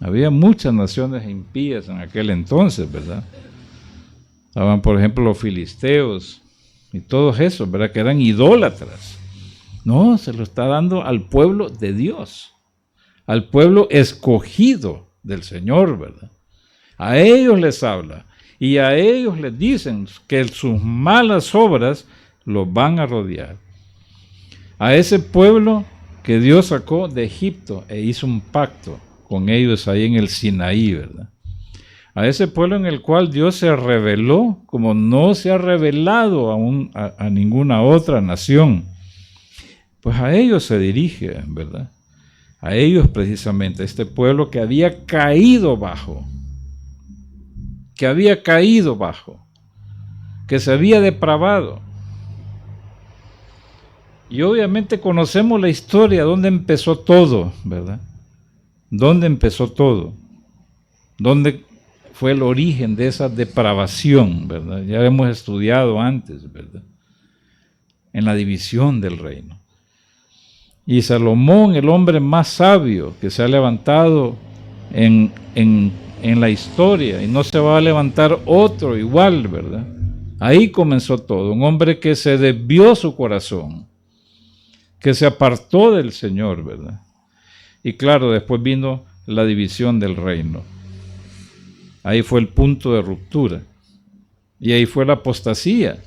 Había muchas naciones impías en aquel entonces, ¿verdad? Estaban, por ejemplo, los filisteos y todos esos, ¿verdad? Que eran idólatras. No, se lo está dando al pueblo de Dios, al pueblo escogido del Señor, ¿verdad? A ellos les habla y a ellos les dicen que sus malas obras los van a rodear. A ese pueblo que Dios sacó de Egipto e hizo un pacto con ellos ahí en el Sinaí, ¿verdad? A ese pueblo en el cual Dios se reveló como no se ha revelado a ninguna otra nación. Pues a ellos se dirige, ¿verdad? A ellos precisamente, este pueblo que había caído bajo, que se había depravado. Y obviamente conocemos la historia, dónde empezó todo, ¿verdad? ¿Dónde empezó todo? ¿Dónde fue el origen de esa depravación, ¿verdad? Ya hemos estudiado antes, ¿verdad? En la división del reino. Y Salomón, el hombre más sabio que se ha levantado en la historia, y no se va a levantar otro igual, ¿verdad? Ahí comenzó todo, un hombre que se desvió su corazón, que se apartó del Señor, ¿verdad? Y claro, después vino la división del reino. Ahí fue el punto de ruptura. Y ahí fue la apostasía.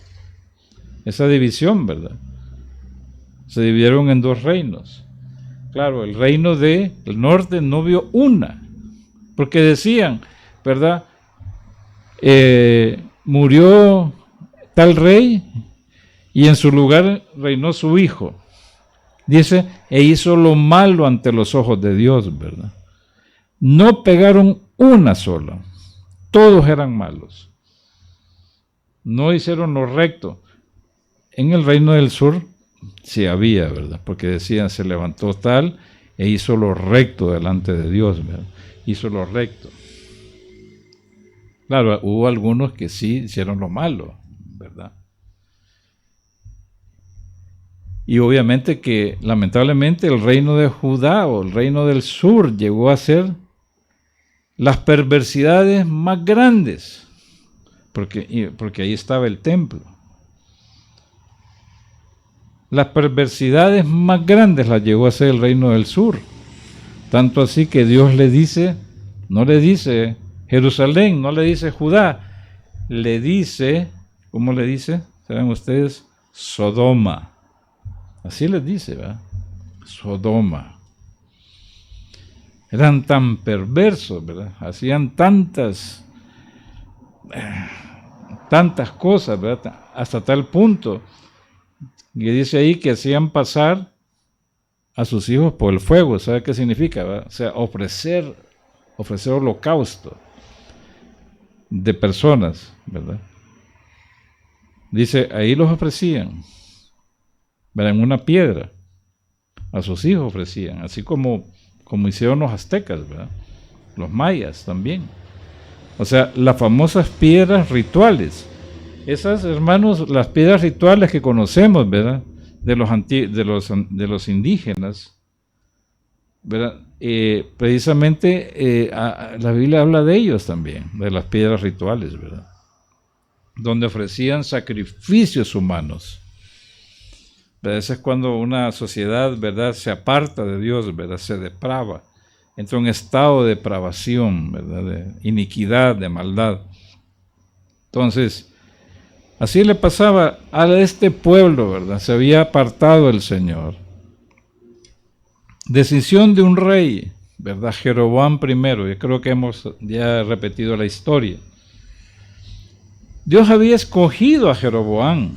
Esa división, ¿verdad? Se dividieron en dos reinos. Claro, el reino del norte no vio una. Porque decían, ¿verdad? Murió tal rey y en su lugar reinó su hijo. Dice, e hizo lo malo ante los ojos de Dios, ¿verdad? No pegaron una sola. Todos eran malos. No hicieron lo recto. En el reino del sur sí había, ¿verdad? Porque decían, se levantó tal e hizo lo recto delante de Dios, ¿verdad? Hizo lo recto. Claro, hubo algunos que sí hicieron lo malo, ¿verdad? Y obviamente que lamentablemente el reino de Judá o el reino del sur llegó a ser las perversidades más grandes, porque ahí estaba el templo. Las perversidades más grandes las llegó a ser el reino del sur. Tanto así que Dios le dice, no le dice Jerusalén, no le dice Judá, le dice, ¿cómo le dice? ¿Saben ustedes? Sodoma. Así les dice, ¿verdad? Sodoma. Eran tan perversos, ¿verdad? Hacían tantas cosas, ¿verdad? Hasta tal punto que dice ahí que hacían pasar a sus hijos por el fuego. ¿Sabe qué significa, verdad? O sea, ofrecer holocausto de personas, ¿verdad? Dice, ahí los ofrecían, ¿verdad? En una piedra. A sus hijos ofrecían, así como hicieron los aztecas, ¿verdad? Los mayas también. O sea, las famosas piedras rituales. Esas, hermanos, las piedras rituales que conocemos, ¿verdad? De los indígenas, ¿verdad? Precisamente la Biblia habla de ellos también, de las piedras rituales, ¿verdad? Donde ofrecían sacrificios humanos. Ese es cuando una sociedad, ¿verdad?, se aparta de Dios, ¿verdad?, se deprava, entra en un estado de depravación, ¿verdad?, de iniquidad, de maldad. Entonces, así le pasaba a este pueblo, ¿verdad? Se había apartado el Señor. Decisión de un rey, ¿verdad? Jeroboam I, yo creo que hemos ya repetido la historia. Dios había escogido a Jeroboam,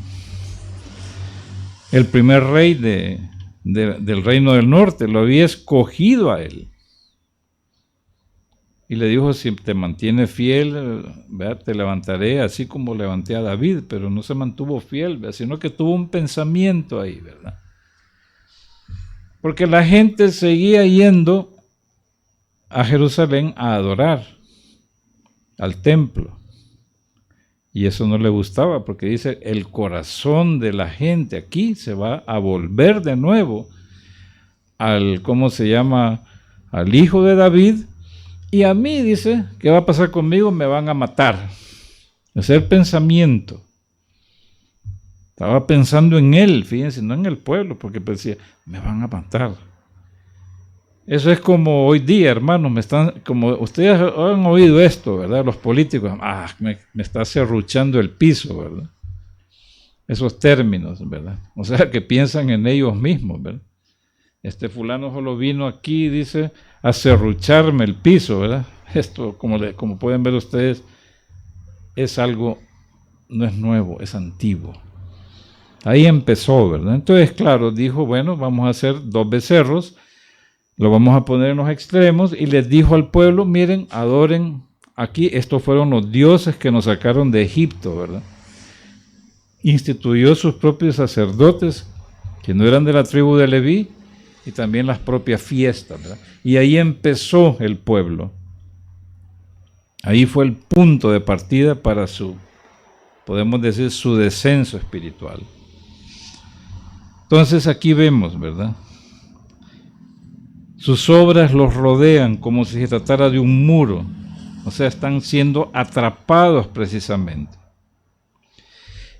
el primer rey del reino del norte, lo había escogido a él. Y le dijo, si te mantienes fiel, ¿verdad?, te levantaré así como levanté a David, pero no se mantuvo fiel, ¿verdad?, sino que tuvo un pensamiento ahí, ¿verdad? Porque la gente seguía yendo a Jerusalén a adorar al templo. Y eso no le gustaba, porque dice, el corazón de la gente aquí se va a volver de nuevo al, ¿cómo se llama?, al hijo de David. Y a mí, dice, ¿qué va a pasar conmigo? Me van a matar. Ese es el pensamiento. Estaba pensando en él, fíjense, no en el pueblo, porque decía, me van a matar. Eso es como hoy día, hermanos, como ustedes han oído esto, ¿verdad? Los políticos, me está serruchando el piso, ¿verdad? Esos términos, ¿verdad? O sea, que piensan en ellos mismos, ¿verdad? Este fulano solo vino aquí, dice, a serrucharme el piso, ¿verdad? Esto, como pueden ver ustedes, es algo, no es nuevo, es antiguo. Ahí empezó, ¿verdad? Entonces, claro, dijo, bueno, vamos a hacer 2 becerros, lo vamos a poner en los extremos, y les dijo al pueblo, miren, adoren aquí, estos fueron los dioses que nos sacaron de Egipto, ¿verdad? Instituyó sus propios sacerdotes que no eran de la tribu de Leví, y también las propias fiestas, ¿verdad? Y ahí empezó el pueblo. Ahí fue el punto de partida para podemos decir, su descenso espiritual. Entonces aquí vemos, ¿verdad? Sus obras los rodean como si se tratara de un muro, o sea, están siendo atrapados precisamente.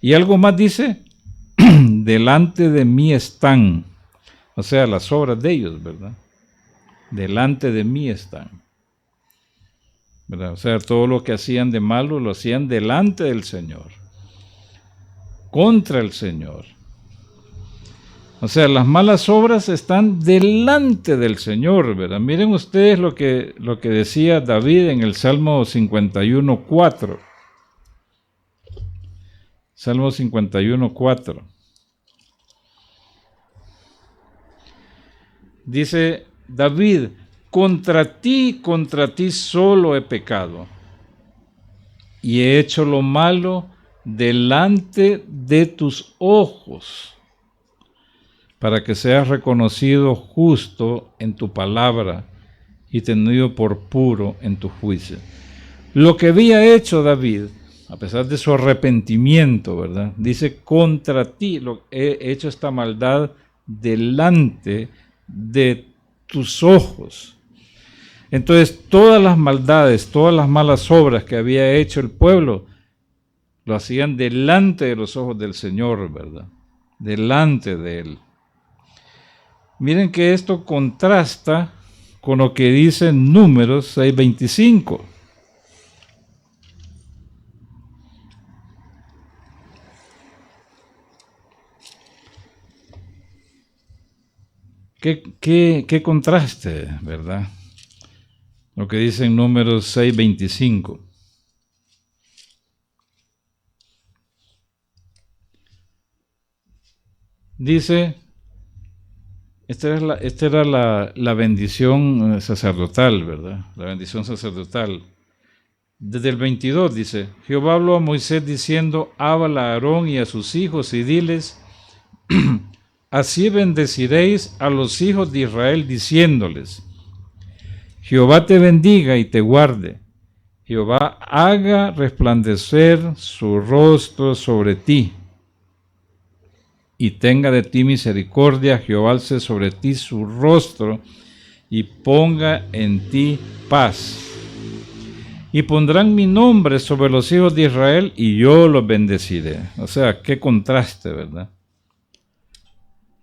Y algo más dice, delante de mí están, o sea, las obras de ellos, ¿verdad? Delante de mí están, ¿verdad? O sea, todo lo que hacían de malo lo hacían delante del Señor, contra el Señor. O sea, las malas obras están delante del Señor, ¿verdad? Miren ustedes lo que decía David en el Salmo 51:4. Salmo 51:4. Dice David, contra ti solo he pecado, y he hecho lo malo delante de tus ojos, para que seas reconocido justo en tu palabra y tenido por puro en tu juicio. Lo que había hecho David, a pesar de su arrepentimiento, ¿verdad? Dice, contra ti he hecho esta maldad delante de tus ojos. Entonces, todas las maldades, todas las malas obras que había hecho el pueblo, lo hacían delante de los ojos del Señor, ¿verdad? Delante de Él. Miren que esto contrasta con lo que dice Números 6:25. ¿Qué contraste, verdad? Lo que dice en Números 6:25. Dice, esta era la bendición sacerdotal, ¿verdad? La bendición sacerdotal. Desde el 22 dice, Jehová habló a Moisés diciendo, hábla a Aarón y a sus hijos y diles, así bendeciréis a los hijos de Israel diciéndoles, Jehová te bendiga y te guarde, Jehová haga resplandecer su rostro sobre ti y tenga de ti misericordia, Jehová alce sobre ti su rostro y ponga en ti paz. Y pondrán mi nombre sobre los hijos de Israel y yo los bendeciré. O sea, qué contraste, ¿verdad?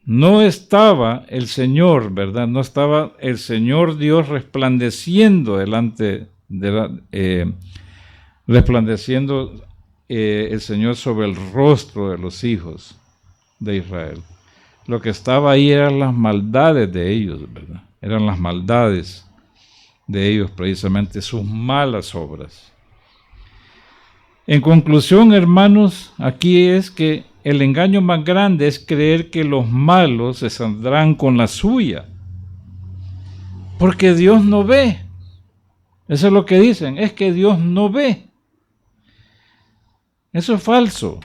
No estaba el Señor, ¿verdad? No estaba el Señor Dios resplandeciendo delante de resplandeciendo el Señor sobre el rostro de los hijos de Israel. Lo que estaba ahí eran las maldades de ellos, ¿verdad? Eran las maldades de ellos, precisamente sus malas obras. En conclusión, hermanos, aquí es que el engaño más grande es creer que los malos se saldrán con la suya, porque Dios no ve. Eso es lo que dicen, es que Dios no ve. Eso es falso.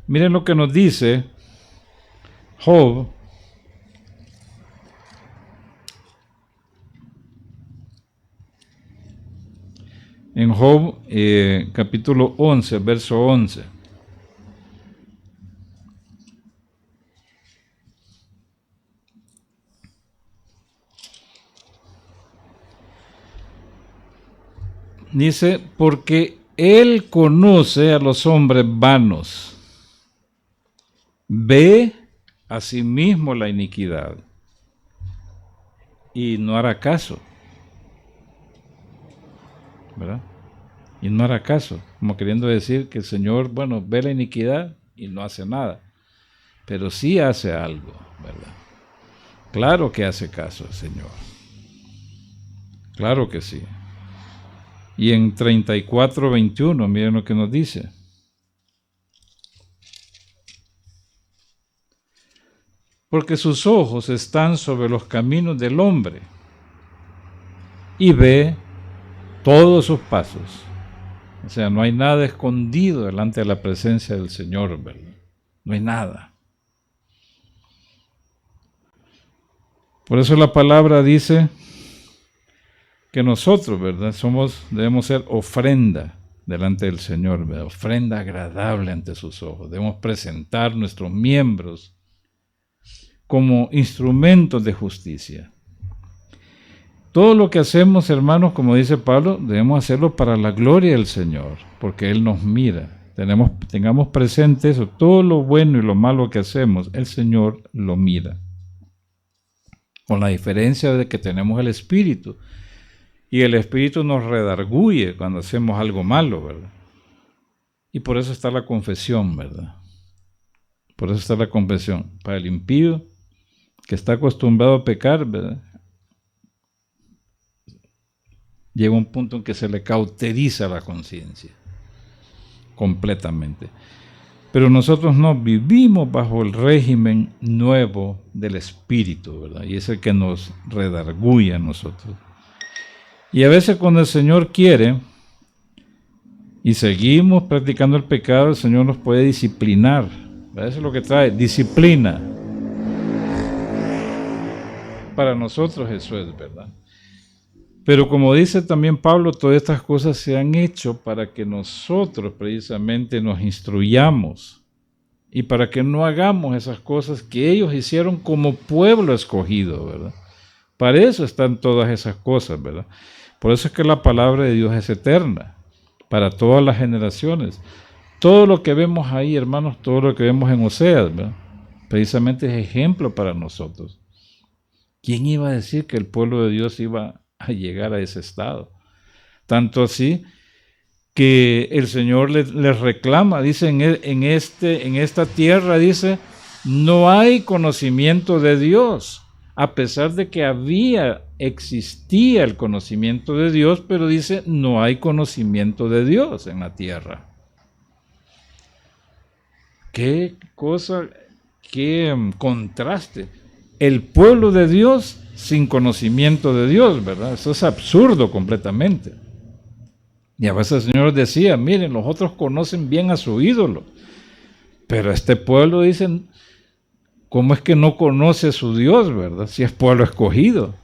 Miren lo que nos dice Job. En Job, capítulo 11, verso 11. Dice, porque Él conoce a los hombres vanos, ve a sí mismo la iniquidad y no hará caso. ¿Verdad? Y no hará caso, como queriendo decir que el Señor, bueno, ve la iniquidad y no hace nada, pero sí hace algo, ¿verdad? Claro que hace caso el Señor, claro que sí. Y en 34:21, miren lo que nos dice. Porque sus ojos están sobre los caminos del hombre y ve todos sus pasos. O sea, no hay nada escondido delante de la presencia del Señor, ¿verdad? No hay nada. Por eso la palabra dice que nosotros, ¿verdad? Debemos ser ofrenda delante del Señor, ¿verdad? Ofrenda agradable ante sus ojos. Debemos presentar nuestros miembros como instrumentos de justicia. Todo lo que hacemos, hermanos, como dice Pablo, debemos hacerlo para la gloria del Señor, porque Él nos mira. Tengamos presente eso, todo lo bueno y lo malo que hacemos, el Señor lo mira. Con la diferencia de que tenemos el Espíritu, y el Espíritu nos redarguye cuando hacemos algo malo, ¿verdad? Y por eso está la confesión, ¿verdad? Por eso está la confesión. Para el impío, que está acostumbrado a pecar, ¿verdad? Llega un punto en que se le cauteriza la conciencia completamente. Pero nosotros no vivimos bajo el régimen nuevo del Espíritu, ¿verdad? Y es el que nos redarguye a nosotros. Y a veces cuando el Señor quiere y seguimos practicando el pecado, el Señor nos puede disciplinar. ¿Verdad? Eso es lo que trae, disciplina. Para nosotros eso es, ¿verdad? Pero como dice también Pablo, todas estas cosas se han hecho para que nosotros precisamente nos instruyamos y para que no hagamos esas cosas que ellos hicieron como pueblo escogido, ¿verdad? Para eso están todas esas cosas, ¿verdad? Por eso es que la palabra de Dios es eterna, para todas las generaciones. Todo lo que vemos ahí, hermanos, todo lo que vemos en Oseas, ¿verdad? Precisamente es ejemplo para nosotros. ¿Quién iba a decir que el pueblo de Dios iba a llegar a ese estado? Tanto así que el Señor les reclama, dice en esta tierra, dice, no hay conocimiento de Dios, a pesar de que existía el conocimiento de Dios, pero dice, no hay conocimiento de Dios en la tierra. Qué cosa, qué contraste. El pueblo de Dios sin conocimiento de Dios, ¿verdad? Eso es absurdo completamente. Y a veces el Señor decía, miren, los otros conocen bien a su ídolo, pero este pueblo, dicen, ¿cómo es que no conoce a su Dios, verdad? Si es pueblo escogido.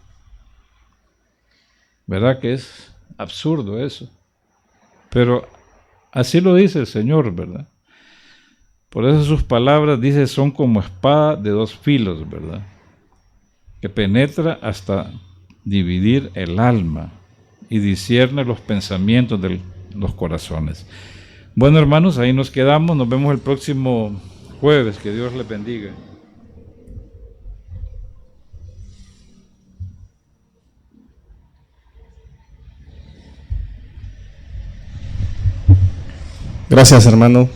¿Verdad que es absurdo eso? Pero así lo dice el Señor, ¿verdad? Por eso sus palabras, dice, son como espada de dos filos, ¿verdad? Que penetra hasta dividir el alma y discierne los pensamientos de los corazones. Bueno, hermanos, ahí nos quedamos. Nos vemos el próximo jueves. Que Dios les bendiga. Gracias, hermano.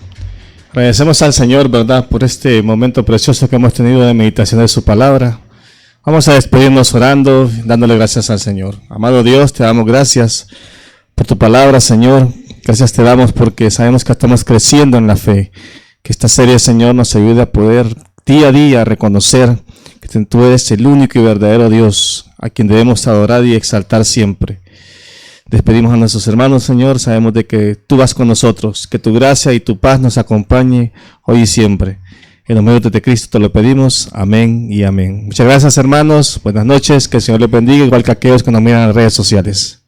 Agradecemos al Señor, ¿verdad?, por este momento precioso que hemos tenido de meditación de su palabra. Vamos a despedirnos orando, dándole gracias al Señor. Amado Dios, te damos gracias por tu palabra, Señor. Gracias te damos porque sabemos que estamos creciendo en la fe. Que esta serie, Señor, nos ayude a poder día a día reconocer que tú eres el único y verdadero Dios, a quien debemos adorar y exaltar siempre. Despedimos a nuestros hermanos, Señor. Sabemos de que tú vas con nosotros, que tu gracia y tu paz nos acompañe hoy y siempre. En nombre de Cristo te lo pedimos. Amén y amén. Muchas gracias, hermanos. Buenas noches. Que el Señor les bendiga, igual que aquellos que nos miran en las redes sociales.